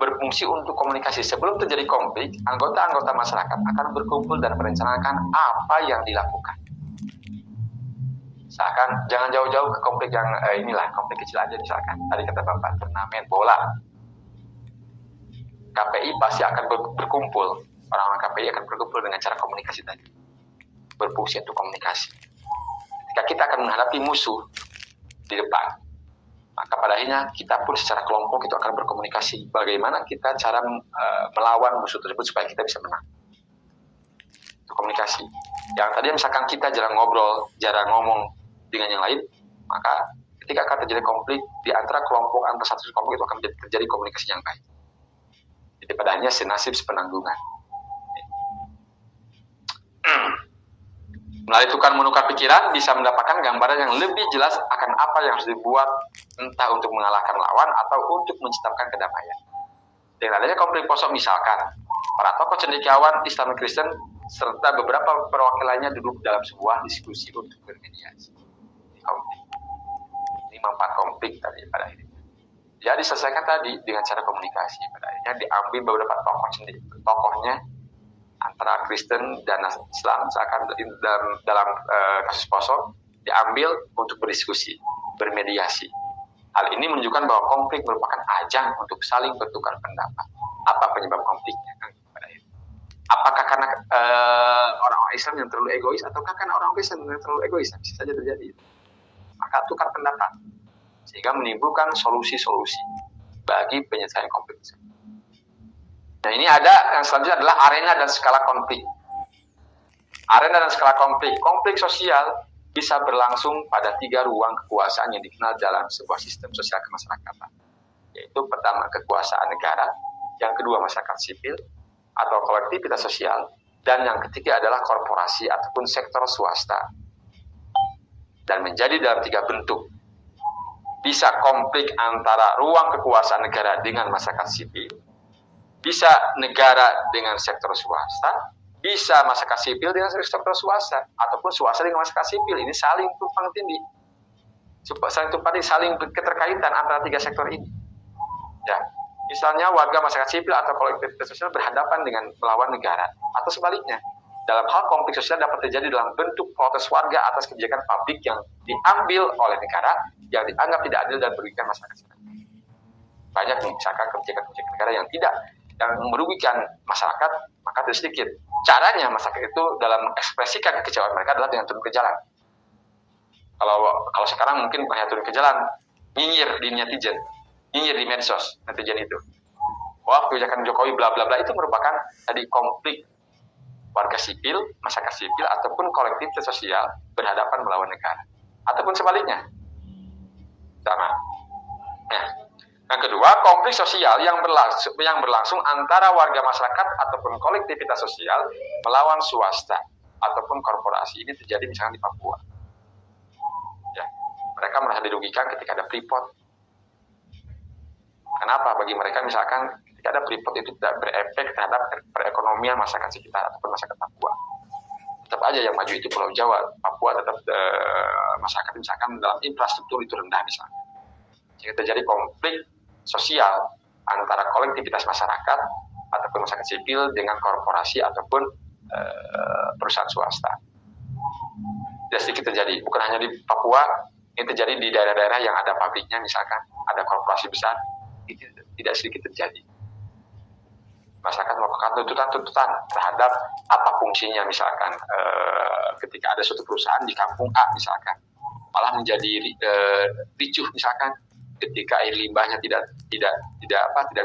S1: berfungsi untuk komunikasi. Sebelum terjadi konflik, anggota-anggota masyarakat akan berkumpul dan merencanakan apa yang dilakukan. Misalkan, jangan jauh-jauh ke konflik yang konflik kecil aja misalkan. Tadi kata Bapak, turnamen bola. KPI pasti akan berkumpul. Orang-orang KPI akan berkumpul dengan cara komunikasi tadi. Berfungsi untuk komunikasi. Ketika kita akan menghadapi musuh di depan, maka pada akhirnya kita pun secara kelompok itu akan berkomunikasi bagaimana kita cara melawan musuh tersebut supaya kita bisa menang. Itu komunikasi. Yang tadi misalkan kita jarang ngobrol, jarang ngomong dengan yang lain, maka ketika akan terjadi konflik di antara satu kelompok itu akan terjadi komunikasi yang baik. Jadi pada akhirnya senasib sepenanggungan. Melalui tukar menukar pikiran bisa mendapatkan gambaran yang lebih jelas akan apa yang harus dibuat, entah untuk mengalahkan lawan atau untuk menciptakan kedamaian. Dengan adanya konflik Poso misalkan, para tokoh cendekiawan Islam dan Kristen serta beberapa perwakilannya duduk dalam sebuah diskusi untuk bermediasi. Ini manfaat konflik tadi pada akhirnya. Ya diselesaikan tadi dengan cara komunikasi. Pada akhirnya diambil beberapa tokohnya antara Kristen dan Islam, misalkan dalam kasus Poso diambil untuk berdiskusi, bermediasi. Hal ini menunjukkan bahwa konflik merupakan ajang untuk saling bertukar pendapat. Apa penyebab konfliknya? Apakah karena orang-orang Islam yang terlalu egois, ataukah karena orang Kristen yang terlalu egois? Bisa saja terjadi. Maka tukar pendapat sehingga menimbulkan solusi-solusi bagi penyelesaian konflik. Nah, ini ada yang selanjutnya adalah arena dan skala konflik. Arena dan skala konflik. Konflik sosial bisa berlangsung pada 3 ruang kekuasaan yang dikenal dalam sebuah sistem sosial kemasyarakatan. Yaitu pertama kekuasaan negara, yang kedua masyarakat sipil atau kolektivitas sosial, dan yang ketiga adalah korporasi ataupun sektor swasta. Dan menjadi dalam 3 bentuk. Bisa konflik antara ruang kekuasaan negara dengan masyarakat sipil, bisa negara dengan sektor swasta, bisa masyarakat sipil dengan sektor swasta, ataupun swasta dengan masyarakat sipil. Ini saling tumpang tindih, saling keterkaitan antara 3 sektor ini. Ya, misalnya warga masyarakat sipil atau kolektivitas sosial berhadapan dengan melawan negara, atau sebaliknya. dalam hal konflik sosial dapat terjadi dalam bentuk protes warga atas kebijakan publik yang diambil oleh negara yang dianggap tidak adil dan merugikan masyarakat. Banyak nih, misalkan kebijakan-kebijakan negara yang merugikan masyarakat, maka terlalu sedikit. Caranya masyarakat itu dalam mengekspresikan kekecewaan mereka adalah dengan turun ke jalan. Kalau sekarang mungkin bukan hanya turun ke jalan, nyinyir di netizen, nyinyir di medsos netizen itu. Wah, kebijakan Jokowi bla bla bla itu merupakan tadi konflik warga sipil, masyarakat sipil ataupun kolektif sosial berhadapan melawan negara, ataupun sebaliknya. Sama. Nah, yang kedua, konflik sosial yang berlangsung antara warga masyarakat ataupun kolektivitas sosial melawan swasta ataupun korporasi. Ini terjadi misalnya di Papua. Ya, mereka merasa dirugikan ketika ada Freeport. Kenapa? Bagi mereka misalkan ketika ada Freeport itu tidak berefek terhadap perekonomian masyarakat sekitar ataupun masyarakat Papua. Tetap aja yang maju itu Pulau Jawa, Papua tetap masyarakat misalkan dalam infrastruktur itu rendah misalnya. Jika terjadi konflik sosial antara kolektivitas masyarakat ataupun masyarakat sipil dengan korporasi ataupun perusahaan swasta. Tidak sedikit terjadi, bukan hanya di Papua, ini terjadi di daerah-daerah yang ada pabriknya misalkan, ada korporasi besar, itu tidak sedikit terjadi. Masyarakat melakukan tuntutan terhadap apa fungsinya misalkan ketika ada suatu perusahaan di kampung A misalkan, malah menjadi ricuh misalkan ketika air limbahnya tidak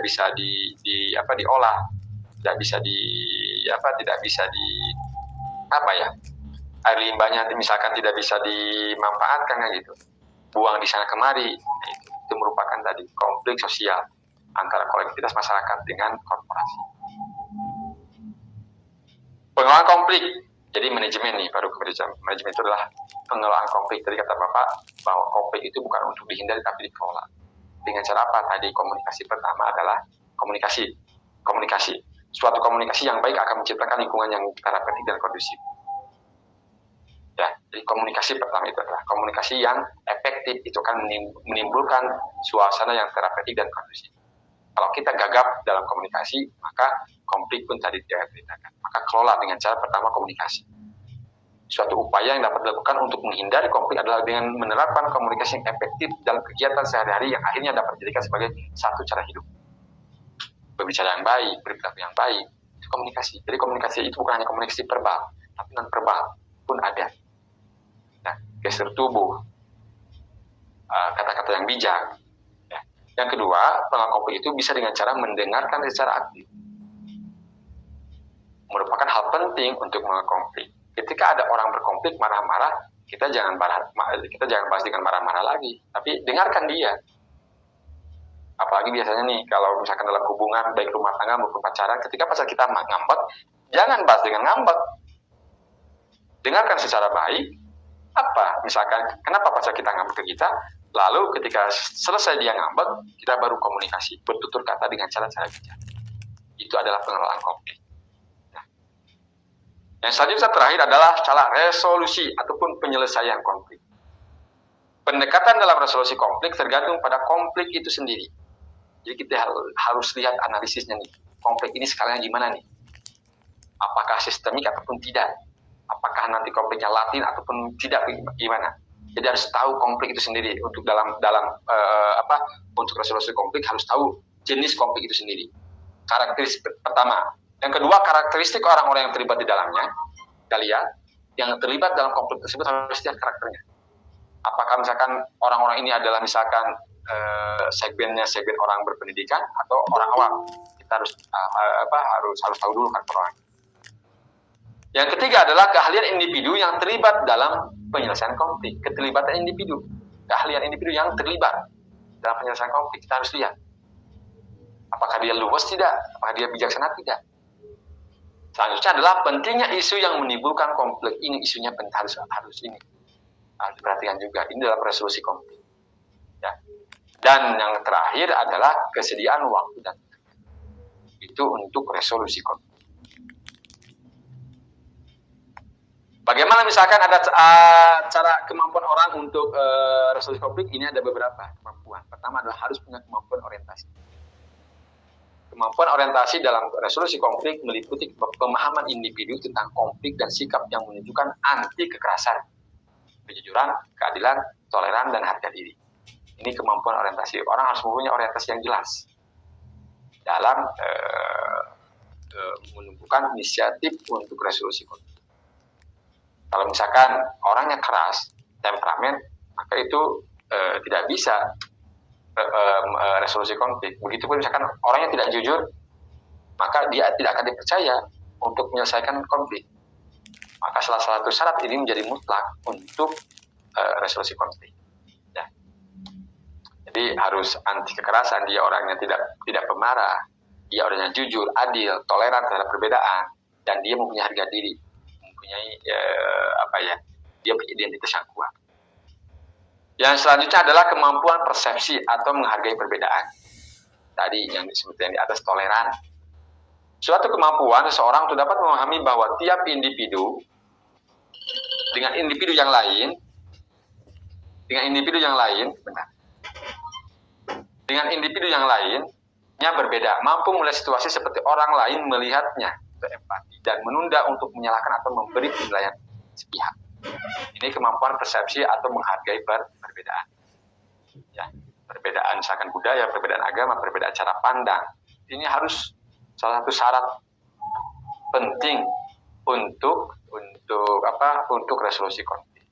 S1: bisa diolah, tidak bisa air limbahnya misalkan tidak bisa dimanfaatkan kan gitu, buang di sana kemari. Nah, itu merupakan tadi konflik sosial antara kolektivitas masyarakat dengan korporasi. Pengelolaan konflik, jadi manajemen nih, baru manajemen itu adalah pengelolaan konflik. Tadi kata Bapak bahwa konflik itu bukan untuk dihindari tapi dikelola. Dengan cara apa? Tadi komunikasi pertama adalah komunikasi. Suatu komunikasi yang baik akan menciptakan lingkungan yang terapeutik dan kondusif. Ya, jadi komunikasi pertama itu adalah komunikasi yang efektif, itu kan menimbulkan suasana yang terapeutik dan kondusif. Kalau kita gagap dalam komunikasi, maka konflik pun tadi tidak terhindarkan. Maka kelola dengan cara pertama komunikasi. Suatu upaya yang dapat dilakukan untuk menghindari konflik adalah dengan menerapkan komunikasi yang efektif dalam kegiatan sehari-hari yang akhirnya dapat dijadikan sebagai satu cara hidup. Berbicara yang baik, berperilaku yang baik, itu komunikasi. Jadi komunikasi itu bukan hanya komunikasi verbal, tapi non-verbal pun ada. Nah, gestur tubuh, kata-kata yang bijak. Ya. Yang kedua, pengelolaan konflik itu bisa dengan cara mendengarkan secara aktif. Merupakan hal penting untuk mengelola konflik. Ketika ada orang berkonflik marah-marah, kita jangan bahas dengan marah-marah lagi, tapi dengarkan dia. Apalagi biasanya nih, kalau misalkan dalam hubungan baik rumah tangga maupun pacaran, ketika pacar kita ngambek, jangan bahas dengan ngambek. Dengarkan secara baik. Apa? Misalkan, kenapa pacar kita ngambek ke kita? Lalu ketika selesai dia ngambek, kita baru komunikasi, bertutur kata dengan cara-cara bijak. Itu adalah pengelolaan konflik. Yang selanjutnya terakhir adalah cara resolusi ataupun penyelesaian konflik. Pendekatan dalam resolusi konflik tergantung pada konflik itu sendiri. Jadi kita harus lihat analisisnya nih. Konflik ini skalanya gimana nih? Apakah sistemik ataupun tidak? Apakah nanti konfliknya latin ataupun tidak, gimana? Jadi harus tahu konflik itu sendiri. Untuk untuk resolusi konflik harus tahu jenis konflik itu sendiri. Karakteristik pertama. Yang kedua, karakteristik orang-orang yang terlibat di dalamnya. Kita lihat, yang terlibat dalam konflik tersebut harus lihat karakternya. Apakah misalkan orang-orang ini adalah misalkan segmen orang berpendidikan atau orang awam? Kita harus tahu dulu karakter orang. Yang ketiga adalah keahlian individu yang terlibat dalam penyelesaian konflik. Keterlibatan individu, keahlian individu yang terlibat dalam penyelesaian konflik, kita harus lihat. Apakah dia luwes tidak? Apakah dia bijaksana tidak? Selanjutnya adalah pentingnya isu yang menimbulkan konflik. Ini isunya harus ini. Harus diperhatikan juga. Ini dalam resolusi konflik. Ya. Dan yang terakhir adalah kesediaan waktu dan itu untuk resolusi konflik. Bagaimana misalkan ada cara kemampuan orang untuk resolusi konflik? Ini ada beberapa kemampuan. Pertama adalah harus punya kemampuan orientasi. Kemampuan orientasi dalam resolusi konflik meliputi pemahaman individu tentang konflik dan sikap yang menunjukkan anti kekerasan, kejujuran, keadilan, toleran, dan harga diri. Ini kemampuan orientasi. Orang harus mempunyai orientasi yang jelas dalam menumbuhkan inisiatif untuk resolusi konflik. Kalau misalkan orangnya keras, temperamen, maka itu tidak bisa resolusi konflik. Begitupun misalkan orangnya tidak jujur, maka dia tidak akan dipercaya untuk menyelesaikan konflik. Maka salah satu syarat ini menjadi mutlak untuk resolusi konflik. Ya. Jadi harus anti kekerasan, dia orangnya tidak pemarah, dia orangnya jujur, adil, toleran terhadap perbedaan, dan dia mempunyai harga diri, mempunyai dia punya identitas yang kuat. Yang selanjutnya adalah kemampuan persepsi atau menghargai perbedaan. Tadi yang disebutkan di atas toleran. Suatu kemampuan seseorang untuk dapat memahami bahwa tiap individu dengan individu yang lain, berbeda, mampu melihat situasi seperti orang lain melihatnya, empati, dan menunda untuk menyalahkan atau memberi penilaian sepihak. Ini kemampuan persepsi atau menghargai perbedaan. Ya, perbedaan misalkan budaya, perbedaan agama, perbedaan cara pandang. Ini harus salah satu syarat penting untuk resolusi konflik.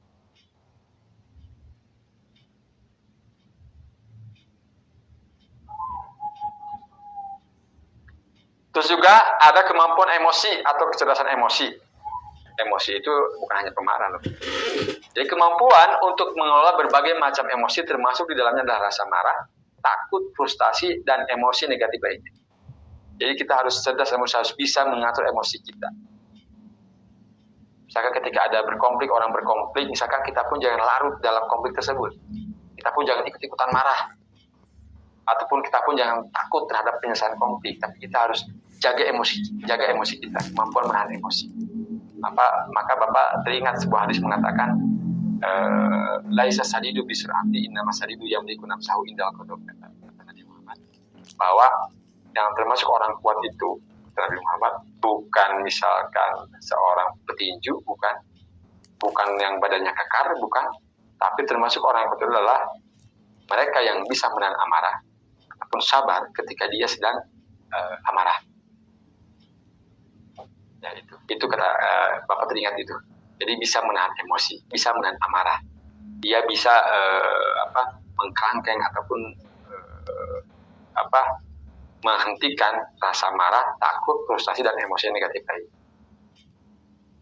S1: Terus juga ada kemampuan emosi atau kecerdasan emosi. Emosi itu bukan hanya pemarah loh. Jadi kemampuan untuk mengelola berbagai macam emosi termasuk di dalamnya adalah rasa marah, takut, frustasi, dan emosi negatif lainnya. Jadi kita harus cerdas, harus bisa mengatur emosi kita. Misalkan ketika ada orang berkonflik, misalkan kita pun jangan larut dalam konflik tersebut. Kita pun jangan ikut-ikutan marah. Ataupun kita pun jangan takut terhadap penyelesaian konflik. Tapi kita harus jaga emosi kita, kemampuan menahan emosi. Maka Bapak teringat sebuah hadis mengatakan laisa sadidu bisur'ati innama sadidu yamliku nafsahu indal qadar, kata Nabi Muhammad, bahwa yang termasuk orang kuat itu Nabi Muhammad bukan misalkan seorang petinju, bukan yang badannya kekar, bukan, tapi termasuk orang yang betul adalah mereka yang bisa menahan amarah ataupun sabar ketika dia sedang amarah. Ya, itu kata Bapak teringat itu. Jadi bisa menahan emosi, bisa menahan amarah. Dia bisa mengkelangkeng ataupun menghentikan rasa marah, takut, frustasi, dan emosi negatif lain.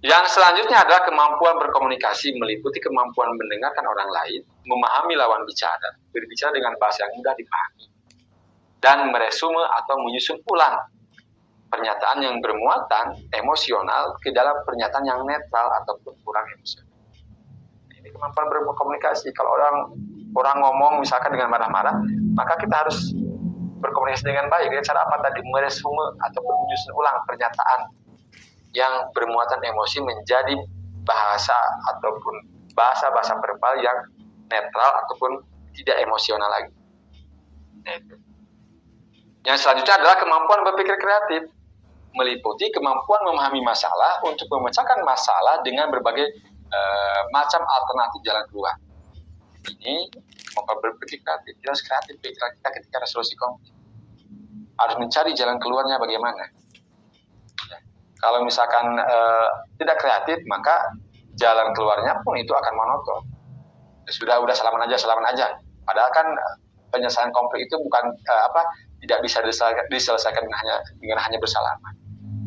S1: Yang selanjutnya adalah kemampuan berkomunikasi, meliputi kemampuan mendengarkan orang lain, memahami lawan bicara, berbicara dengan bahasa yang mudah dipahami, dan meresume atau menyusun ulang pernyataan yang bermuatan emosional ke dalam pernyataan yang netral ataupun kurang emosional. Ini kemampuan berkomunikasi. Kalau orang ngomong misalkan dengan marah-marah, maka kita harus berkomunikasi dengan baik. Dengan cara apa tadi? Meresume ataupun menyusun ulang pernyataan yang bermuatan emosi menjadi bahasa ataupun bahasa verbal yang netral ataupun tidak emosional lagi. Yang selanjutnya adalah kemampuan berpikir kreatif, meliputi kemampuan memahami masalah untuk memecahkan masalah dengan berbagai macam alternatif jalan keluar. Ini kemampuan berpikir kreatif. Kita harus kreatif pikiran kita ketika resolusi konflik. Harus mencari jalan keluarnya bagaimana. Ya. Kalau misalkan tidak kreatif, maka jalan keluarnya pun itu akan monoton. Sudah salaman aja. Padahal kan penyelesaian konflik itu bukan tidak bisa diselesaikan dengan hanya bersalaman.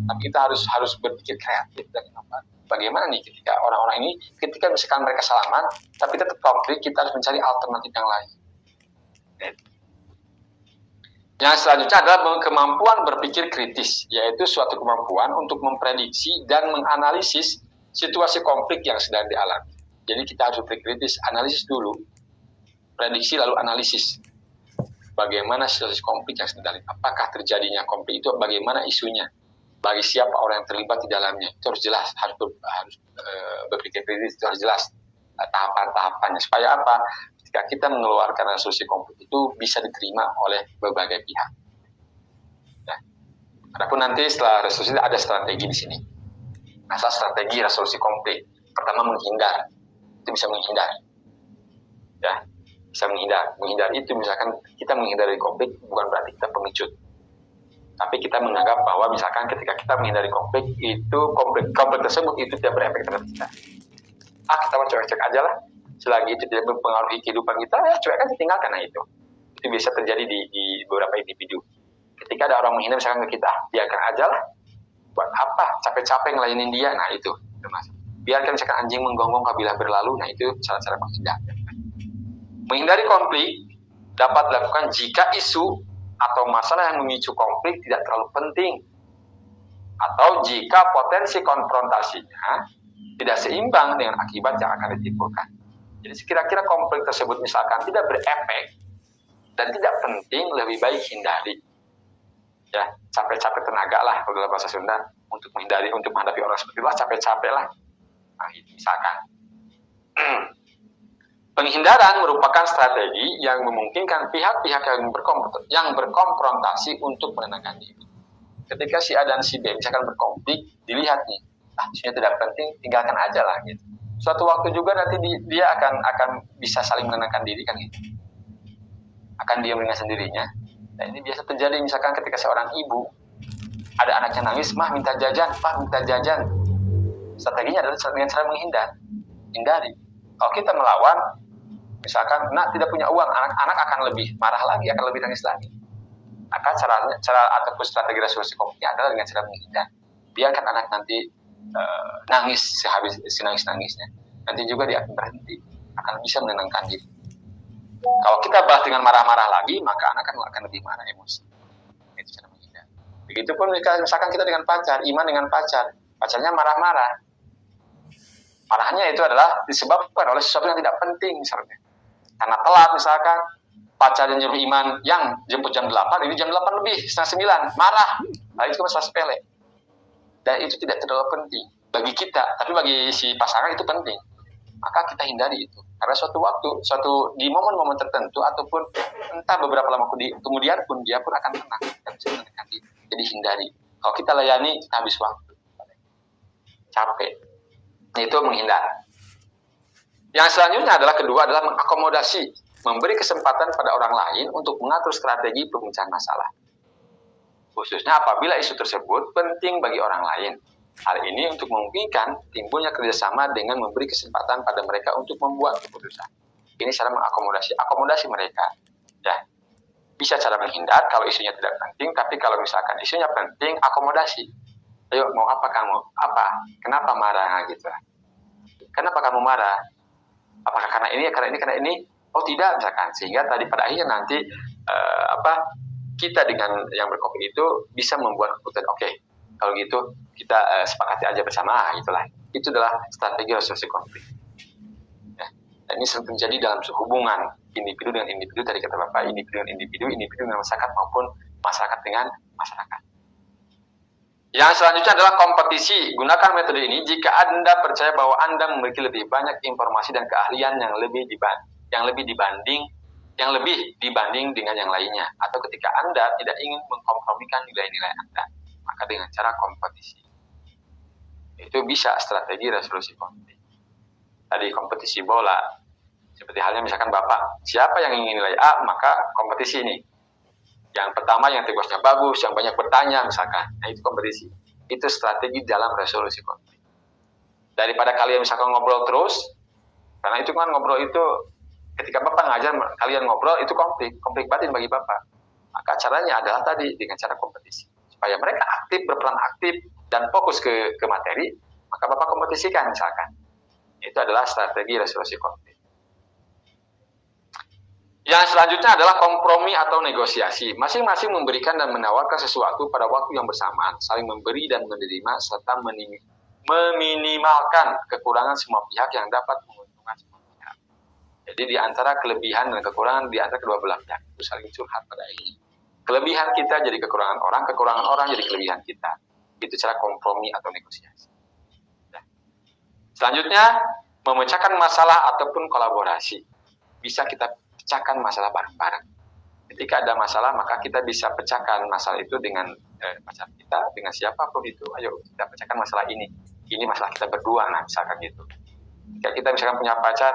S1: Tapi kita harus berpikir kreatif dan bagaimana nih ketika orang-orang ini ketika misalkan mereka salaman tapi tetap konflik, kita harus mencari alternatif yang lain. Yang selanjutnya adalah kemampuan berpikir kritis, yaitu suatu kemampuan untuk memprediksi dan menganalisis situasi konflik yang sedang dialami. Jadi kita harus berpikir kritis, analisis dulu, prediksi lalu analisis. Bagaimana situasi konflik yang sedang dialami? Apakah terjadinya konflik itu? Bagaimana isunya? Bagi siapa orang yang terlibat di dalamnya? Itu harus jelas, harus berpikir kritis, itu harus jelas tahapan-tahapannya. Supaya apa? Ketika kita mengeluarkan resolusi konflik itu bisa diterima oleh berbagai pihak. Nah, Adapun nanti setelah resolusi ada strategi di sini. Asal strategi resolusi konflik. Pertama menghindar. Itu bisa menghindar. Ya, bisa menghindar. Menghindar itu misalkan kita menghindari konflik bukan berarti kita pengecut. Tapi kita menganggap bahwa misalkan ketika kita menghindari konflik itu konflik tersebut itu tidak berefek terhadap kita. Kita mau cuek-cuek aja lah. Selagi itu tidak mempengaruhi kehidupan kita, ya cuek aja, tinggalkan. Nah itu bisa terjadi di beberapa individu. Ketika ada orang menghina misalkan ke kita, biarkan aja lah. Buat apa? Capek-capek ngelayanin dia. Nah itu termasuk. Biarkan misalkan anjing menggonggong kabilah berlalu. Nah itu cara-cara menghindar. Menghindari konflik dapat dilakukan jika isu atau masalah yang memicu konflik tidak terlalu penting, atau jika potensi konfrontasinya tidak seimbang dengan akibat yang akan ditimbulkan. Jadi kira-kira konflik tersebut misalkan tidak berefek dan tidak penting, lebih baik hindari. Ya, capek-capek tenaga lah kalau dalam bahasa Sunda untuk menghindari, untuk menghadapi orang seperti itu, capek-capek lah. Nah, itu misalkan. Penghindaran merupakan strategi yang memungkinkan pihak-pihak yang berkonfrontasi untuk menenangkan diri. Ketika si A dan si B misalkan berkonflik, dilihat nih, isunya tidak penting, tinggalkan aja lah gitu. Suatu waktu juga nanti dia akan bisa saling menenangkan diri kan gitu. Akan diam dengan sendirinya. Dan ini biasa terjadi misalkan ketika seorang ibu ada anaknya nangis, mah minta jajan, pak minta jajan. Strateginya adalah dengan cara menghindar, hindari. Kalau kita melawan, misalkan nak tidak punya uang, anak akan lebih marah lagi, akan lebih nangis lagi. Maka cara ataupun strategi resolusi konfliknya adalah dengan cara menghindar. Biarkan anak nanti nangis senangis-nangisnya. Nanti juga dia akan berhenti, akan bisa menenangkan diri. Kalau kita bahas dengan marah-marah lagi, maka anak akan lebih marah, emosi. Itu cara menghindar. Begitupun misalkan kita dengan pacar, Iman dengan pacarnya marah-marah. Marahnya itu adalah disebabkan oleh sesuatu yang tidak penting misalnya. Karena telat misalkan, pacarnya nyuruh Iman yang jemput jam 8, ini jam 8 lebih, setengah 9, marah. Nah itu masalah sepele. Dan itu tidak terlalu penting bagi kita, tapi bagi si pasangan itu penting. Maka kita hindari itu. Karena suatu waktu, di momen-momen tertentu, ataupun entah beberapa lama kemudian pun, dia pun akan tenang dan bisa menenangkan diri. Jadi hindari. Kalau kita layani, kita habis waktu. Capek. Itu menghindar. Yang selanjutnya kedua adalah mengakomodasi, memberi kesempatan pada orang lain untuk mengatur strategi pemecahan masalah. Khususnya apabila isu tersebut penting bagi orang lain. Hal ini untuk memungkinkan timbulnya kerjasama dengan memberi kesempatan pada mereka untuk membuat keputusan. Ini cara akomodasi mereka. Ya, bisa cara menghindar kalau isunya tidak penting, tapi kalau misalkan isunya penting, akomodasi. Ayo, mau apa kamu? Apa? Kenapa marah gitu? Kenapa kamu marah? Apakah karena ini? Oh tidak, misalkan. Sehingga tadi pada akhirnya nanti kita dengan yang berkonflik itu bisa membuat keputusan. Oke, kalau gitu kita sepakati aja bersama, itulah. Itu adalah strategi resolusi konflik. Ya. Dan ini sering terjadi dalam hubungan individu dengan individu, tadi kata Bapak, individu dengan masyarakat maupun masyarakat dengan masyarakat. Yang selanjutnya adalah kompetisi. Gunakan metode ini jika Anda percaya bahwa Anda memiliki lebih banyak informasi dan keahlian yang lebih dibanding dengan yang lainnya, atau ketika Anda tidak ingin mengkompromikan nilai-nilai Anda, maka dengan cara kompetisi. Itu bisa strategi resolusi konflik. Tadi kompetisi bola, seperti halnya misalkan Bapak, siapa yang ingin nilai A, maka kompetisi ini. Yang pertama yang tugasnya bagus, yang banyak bertanya misalkan, nah itu kompetisi. Itu strategi dalam resolusi konflik. Daripada kalian misalkan ngobrol terus, karena itu kan ngobrol itu, ketika Bapak ngajar kalian ngobrol, itu konflik batin bagi Bapak. Maka caranya adalah tadi dengan cara kompetisi. Supaya mereka berperan aktif dan fokus ke materi, maka Bapak kompetisikan misalkan. Itu adalah strategi resolusi konflik. Yang selanjutnya adalah kompromi atau negosiasi. Masing-masing memberikan dan menawarkan sesuatu pada waktu yang bersamaan, saling memberi dan menerima, serta meminimalkan kekurangan semua pihak yang dapat menguntungkan semua pihak. Jadi di antara kelebihan dan kekurangan di antara kedua belah pihak itu saling curhat pada ini. Kelebihan kita jadi kekurangan orang jadi kelebihan kita. Itu cara kompromi atau negosiasi. Ya. Selanjutnya, memecahkan masalah ataupun kolaborasi. Bisa kita pecahkan masalah bareng-bareng. Ketika ada masalah, maka kita bisa pecahkan masalah itu dengan pacar kita, dengan siapapun itu. Ayo kita pecahkan masalah ini. Ini masalah kita berdua, nah misalkan gitu. Jika kita misalkan punya pacar,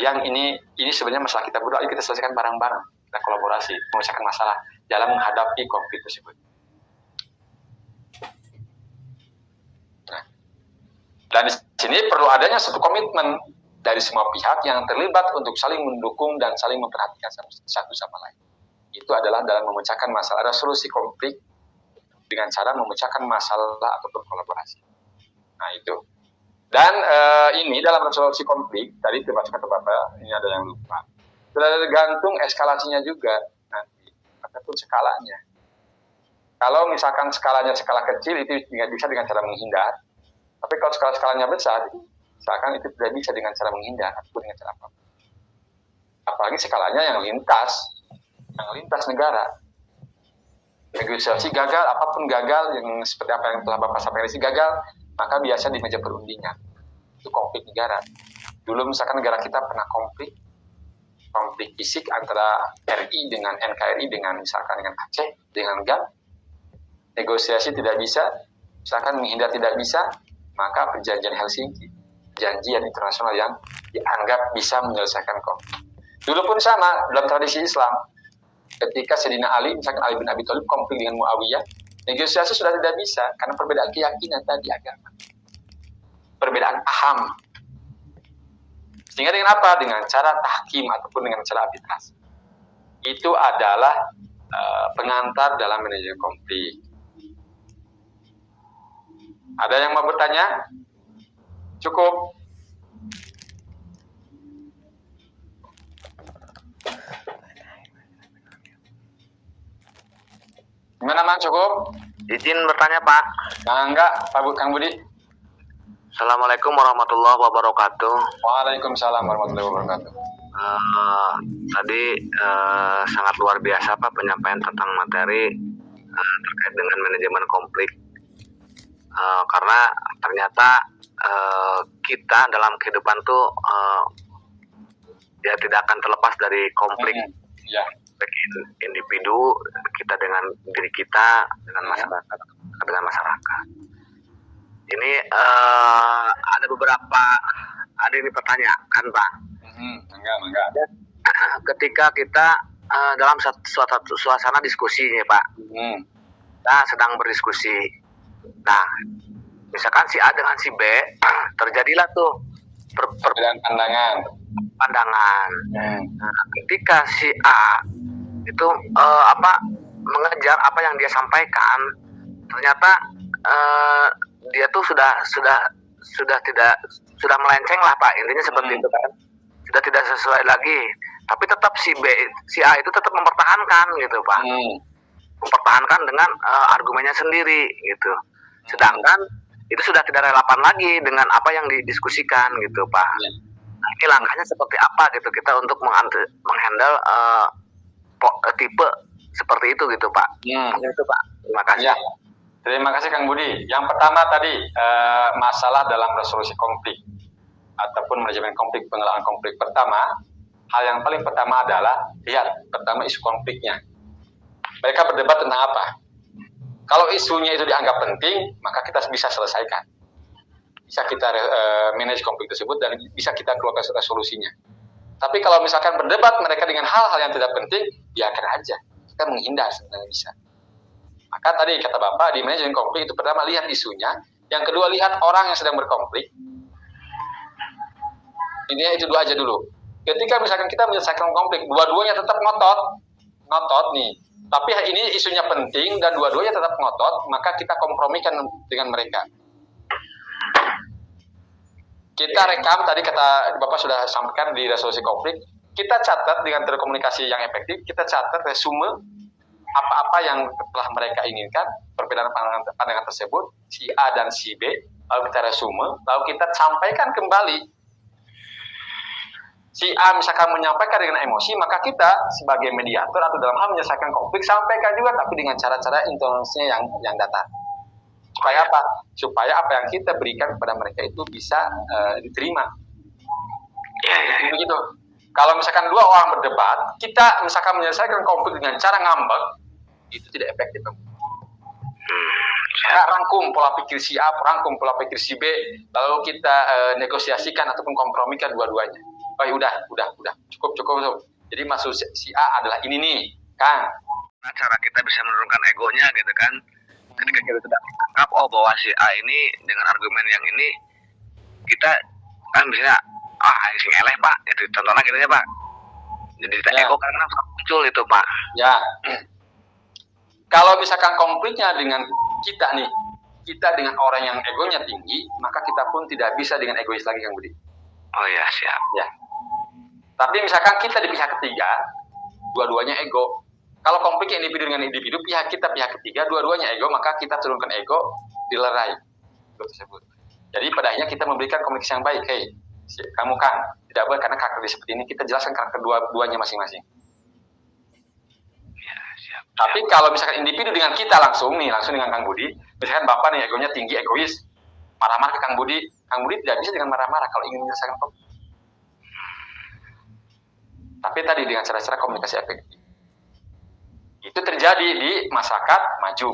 S1: yang ini sebenarnya masalah kita berdua, ayo kita selesaikan bareng-bareng. Kita kolaborasi, memecahkan masalah dalam menghadapi konflik tersebut. Nah, dan di sini perlu adanya satu komitmen dari semua pihak yang terlibat untuk saling mendukung dan saling memperhatikan satu sama lain. Itu adalah dalam memecahkan masalah, resolusi konflik dengan cara memecahkan masalah ataupun kolaborasi. Nah itu. Dan ini dalam resolusi konflik, tadi dibacakan ke Bapak, ini ada yang lupa. Sudah tergantung eskalasinya juga nanti, ataupun skalanya. Kalau misalkan skalanya skala kecil, itu bisa dengan cara menghindar. Tapi kalau skalanya besar, misalkan itu tidak bisa dengan cara menghindar ataupun dengan cara apa. Apalagi skalanya yang lintas negara. Negosiasi gagal, apapun gagal, yang seperti apa yang telah Bapak sampaikan ini gagal, maka biasa di meja perundingan. Itu konflik negara. Dulu misalkan negara kita pernah konflik fisik antara RI dengan NKRI dengan misalkan dengan Aceh, dengan GAM. Negosiasi tidak bisa, misalkan menghindar tidak bisa, maka perjanjian Helsinki, perjanjian internasional yang dianggap bisa menyelesaikan konflik. Dulu pun sama dalam tradisi Islam, ketika Sayyidina Ali, misalkan Ali bin Abi Thalib konflik dengan Muawiyah, negosiasi sudah tidak bisa karena perbedaan keyakinan tadi agama, perbedaan paham. Sehingga dengan apa? Dengan cara tahkim ataupun dengan cara arbitrase. Itu adalah pengantar dalam manajemen konflik. Ada yang mau bertanya? Cukup. Gimana, Man? Cukup?
S2: Izin bertanya, Pak.
S1: Nah, enggak, Pak Kang Budi.
S2: Assalamualaikum warahmatullahi wabarakatuh.
S1: Waalaikumsalam warahmatullahi wabarakatuh.
S2: Tadi sangat luar biasa Pak penyampaian tentang materi terkait dengan manajemen konflik. Karena ternyata kita dalam kehidupan tuh ya tidak akan terlepas dari konflik.
S1: Ya.
S2: Baik individu, kita dengan diri kita, dengan masyarakat. Ini ada beberapa, ada ini pertanyaan Pak.
S1: Enggak.
S2: Ketika kita dalam suatu suasana diskusi nih Pak, kita sedang berdiskusi. Nah, misalkan si A dengan si B, terjadilah tuh perbedaan pandangan. Nah, ketika si A itu mengejar apa yang dia sampaikan, ternyata dia tuh sudah melenceng lah Pak, intinya seperti itu kan, sudah tidak sesuai lagi, tapi tetap si A itu tetap mempertahankan gitu Pak, mempertahankan dengan argumennya sendiri gitu, sedangkan itu sudah tidak relevan lagi dengan apa yang didiskusikan gitu Pak. Nah, ini langkahnya seperti apa gitu kita untuk menghandle tipe seperti itu gitu Pak. Itu Pak, terima kasih.
S1: Ya. Terima kasih Kang Budi. Yang pertama tadi masalah dalam resolusi konflik ataupun manajemen konflik, pengelolaan konflik. Pertama, hal yang paling pertama adalah lihat pertama isu konfliknya. Mereka berdebat tentang apa? Kalau isunya itu dianggap penting, maka kita bisa selesaikan. Bisa kita manage konflik tersebut dan bisa kita keluarkan resolusinya. Tapi kalau misalkan berdebat mereka dengan hal-hal yang tidak penting, biarkan aja. Kita menghindar sebenarnya bisa. Maka tadi kata Bapak, di manajemen konflik itu pertama lihat isunya, yang kedua lihat orang yang sedang berkonflik. Intinya itu dua aja dulu. Ketika misalkan kita menyelesaikan konflik, dua-duanya tetap ngotot nih. Tapi ini isunya penting dan dua-duanya tetap ngotot, maka kita kompromikan dengan mereka. Kita rekam, tadi kata Bapak sudah sampaikan di resolusi konflik, kita catat dengan telekomunikasi yang efektif, kita catat resume apa-apa yang telah mereka inginkan, perbedaan pandangan tersebut, si A dan si B, lalu kita resume, lalu kita sampaikan kembali. Si A misalkan menyampaikan dengan emosi, maka kita sebagai mediator atau dalam hal menyelesaikan konflik, sampaikan juga, tapi dengan cara-cara intonasinya yang datar. Supaya apa? Supaya apa yang kita berikan kepada mereka itu bisa diterima. Begitu. Kalau misalkan dua orang berdebat, kita misalkan menyelesaikan konflik dengan cara ngambek, itu tidak efektif. Rangkum pola pikir si A, rangkum pola pikir si B, lalu kita negosiasikan ataupun kompromikan dua-duanya. Oh, udah, cukup. Jadi maksud si A adalah ini nih, Kang.
S2: Nah, cara kita bisa menurunkan egonya gitu kan. Ketika kita sudah menganggap bahwa si A ini dengan argumen yang ini kita kan misalnya ini sing eleh Pak, itu contohnya gitu ya Pak. Jadi kita ego karena muncul itu Pak.
S1: Ya. Kalau misalkan konfliknya dengan kita dengan orang yang egonya tinggi, maka kita pun tidak bisa dengan egois lagi, Kang Budi.
S2: Oh ya, siap.
S1: Ya. Tapi misalkan kita di pihak ketiga, dua-duanya ego. Kalau konflik individu dengan individu, pihak ketiga, dua-duanya ego, maka kita turunkan ego, dilerai. Tersebut. Jadi pada akhirnya kita memberikan komunikasi yang baik. Hey, kamu Kang, tidak boleh karena karakter seperti ini, kita jelaskan karakter dua-duanya masing-masing.
S2: Ya, siap.
S1: Tapi kalau misalkan individu dengan kita langsung dengan Kang Budi, misalkan Bapak nih egonya tinggi, egois, marah-marah ke Kang Budi tidak bisa dengan marah-marah kalau ingin menyelesaikan konflik. Tapi tadi dengan cara-cara komunikasi efektif. Itu terjadi di masyarakat maju.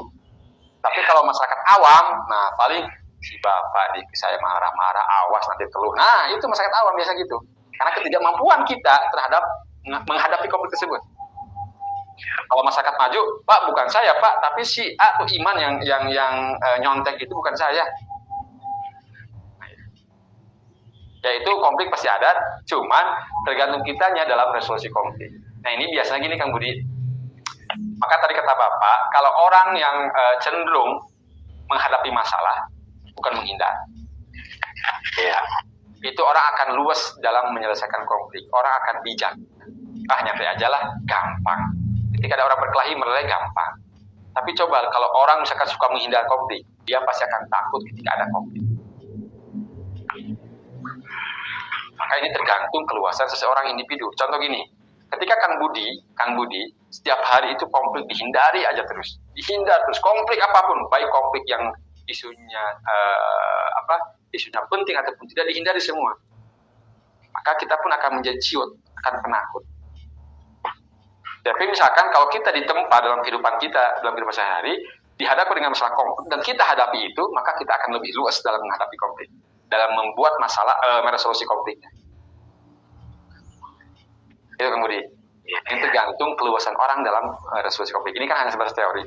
S1: Tapi kalau masyarakat awam, nah paling si Bapak nih saya marah-marah, awas nanti teluh. Nah, itu masyarakat awam biasa gitu. Karena ketidakmampuan kita terhadap menghadapi konflik tersebut. Kalau masyarakat maju, Pak bukan saya Pak, tapi si A tuh Iman yang nyontek itu bukan saya. Yaitu konflik pasti ada, cuman tergantung kitanya dalam resolusi konflik. Nah ini biasanya gini Kang Budi. Maka tadi kata Bapak, kalau orang yang cenderung menghadapi masalah, bukan menghindar. Ya, itu orang akan luas dalam menyelesaikan konflik. Orang akan bijak. Nyantai aja lah, gampang. Ketika ada orang berkelahi, mulai gampang. Tapi coba kalau orang misalkan suka menghindar konflik, dia pasti akan takut ketika ada konflik. Maka ini tergantung keluasan seseorang individu. Contoh gini, ketika Kang Budi setiap hari itu konflik dihindari aja terus. Dihindar terus konflik apapun, baik konflik yang isunya penting ataupun tidak, dihindari semua. Maka kita pun akan menjadi ciut, akan penakut. Tapi misalkan kalau kita ditempa dalam kehidupan kita, dalam kehidupan sehari-hari, dihadapi dengan masalah konflik dan kita hadapi itu, maka kita akan lebih luas dalam menghadapi konflik, dalam membuat masalah meresolusi konfliknya. Itu kemudian ini tergantung keluasan orang dalam resolusi konflik. Ini kan hanya sebatas teori.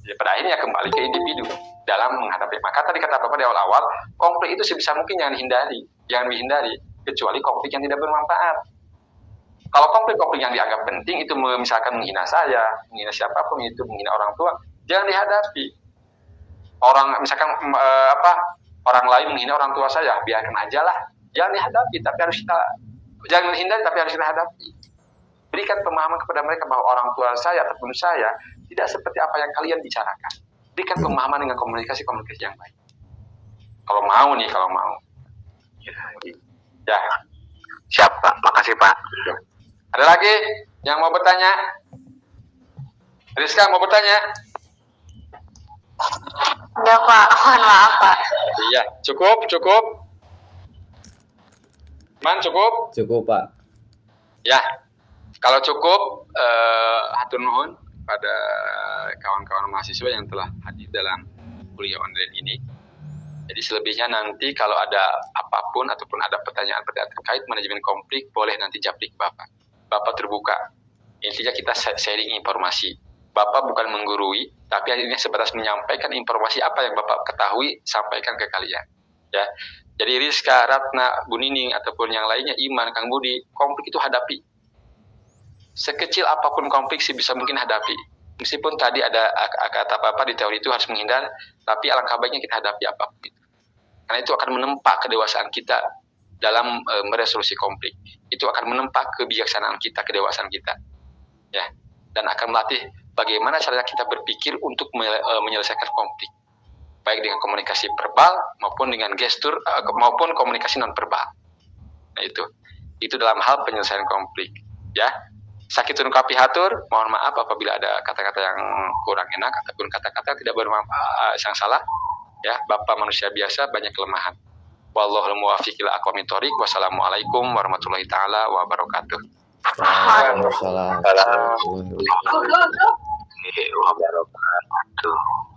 S1: Ya, pada akhirnya kembali ke individu dalam menghadapi. Maka tadi kata Bapak di awal-awal, konflik itu sebisa mungkin jangan dihindari, kecuali konflik yang tidak bermanfaat. Kalau konflik-konflik yang dianggap penting itu misalkan menghina saya, menghina siapapun itu, menghina orang tua, jangan dihadapi. Orang misalkan orang lain menghina orang tua saya, biarkan aja lah, jangan dihadapi, tapi harus kita jangan menghindari, tapi harus kita hadapi. Berikan pemahaman kepada mereka bahwa orang tua saya ataupun saya tidak seperti apa yang kalian bicarakan. Berikan pemahaman dengan komunikasi yang baik. Kalau mau. Ya.
S2: Siap Pak, makasih Pak.
S1: Ada lagi yang mau bertanya? Rizka mau bertanya?
S3: Enggak Pak, mohon maaf Pak.
S1: Iya, cukup. Man, cukup?
S4: Cukup Pak.
S1: Ya, kalau cukup, hatur nuhun pada kawan-kawan mahasiswa yang telah hadir dalam kuliah online ini. Jadi selebihnya nanti kalau ada apapun ataupun ada pertanyaan terkait manajemen konflik, boleh nanti japri ke Bapak. Bapak terbuka. Intinya kita sharing informasi. Bapak bukan menggurui, tapi akhirnya sebatas menyampaikan informasi apa yang Bapak ketahui, sampaikan ke kalian. Ya. Jadi Rizka, Ratna, Bu Nining, ataupun yang lainnya, Iman, Kang Budi, konflik itu hadapi. Sekecil apapun konflik sih bisa mungkin hadapi. Meskipun tadi ada kata Bapak di teori itu harus menghindar, tapi alangkah baiknya kita hadapi apapun itu. Karena itu akan menempa kedewasaan kita dalam meresolusi konflik. Itu akan menempa kebijaksanaan kita, kedewasaan kita. Ya. Dan akan melatih bagaimana caranya kita berpikir untuk menyelesaikan konflik. Baik dengan komunikasi verbal maupun dengan gestur maupun komunikasi non verbal. Nah itu dalam hal penyelesaian konflik. Ya, sakit kapi hatur, mohon maaf apabila ada kata-kata yang kurang enak ataupun kata-kata tidak bermanfaat yang salah. Ya, Bapak manusia biasa, banyak kelemahan. Wallahul muwaffiq ila aqwamit thoriq. Wassalamualaikum warahmatullahi taala wabarakatuh.
S4: Waalaikumsalam warahmatullahi wabarakatuh.
S2: Wabarakatuh.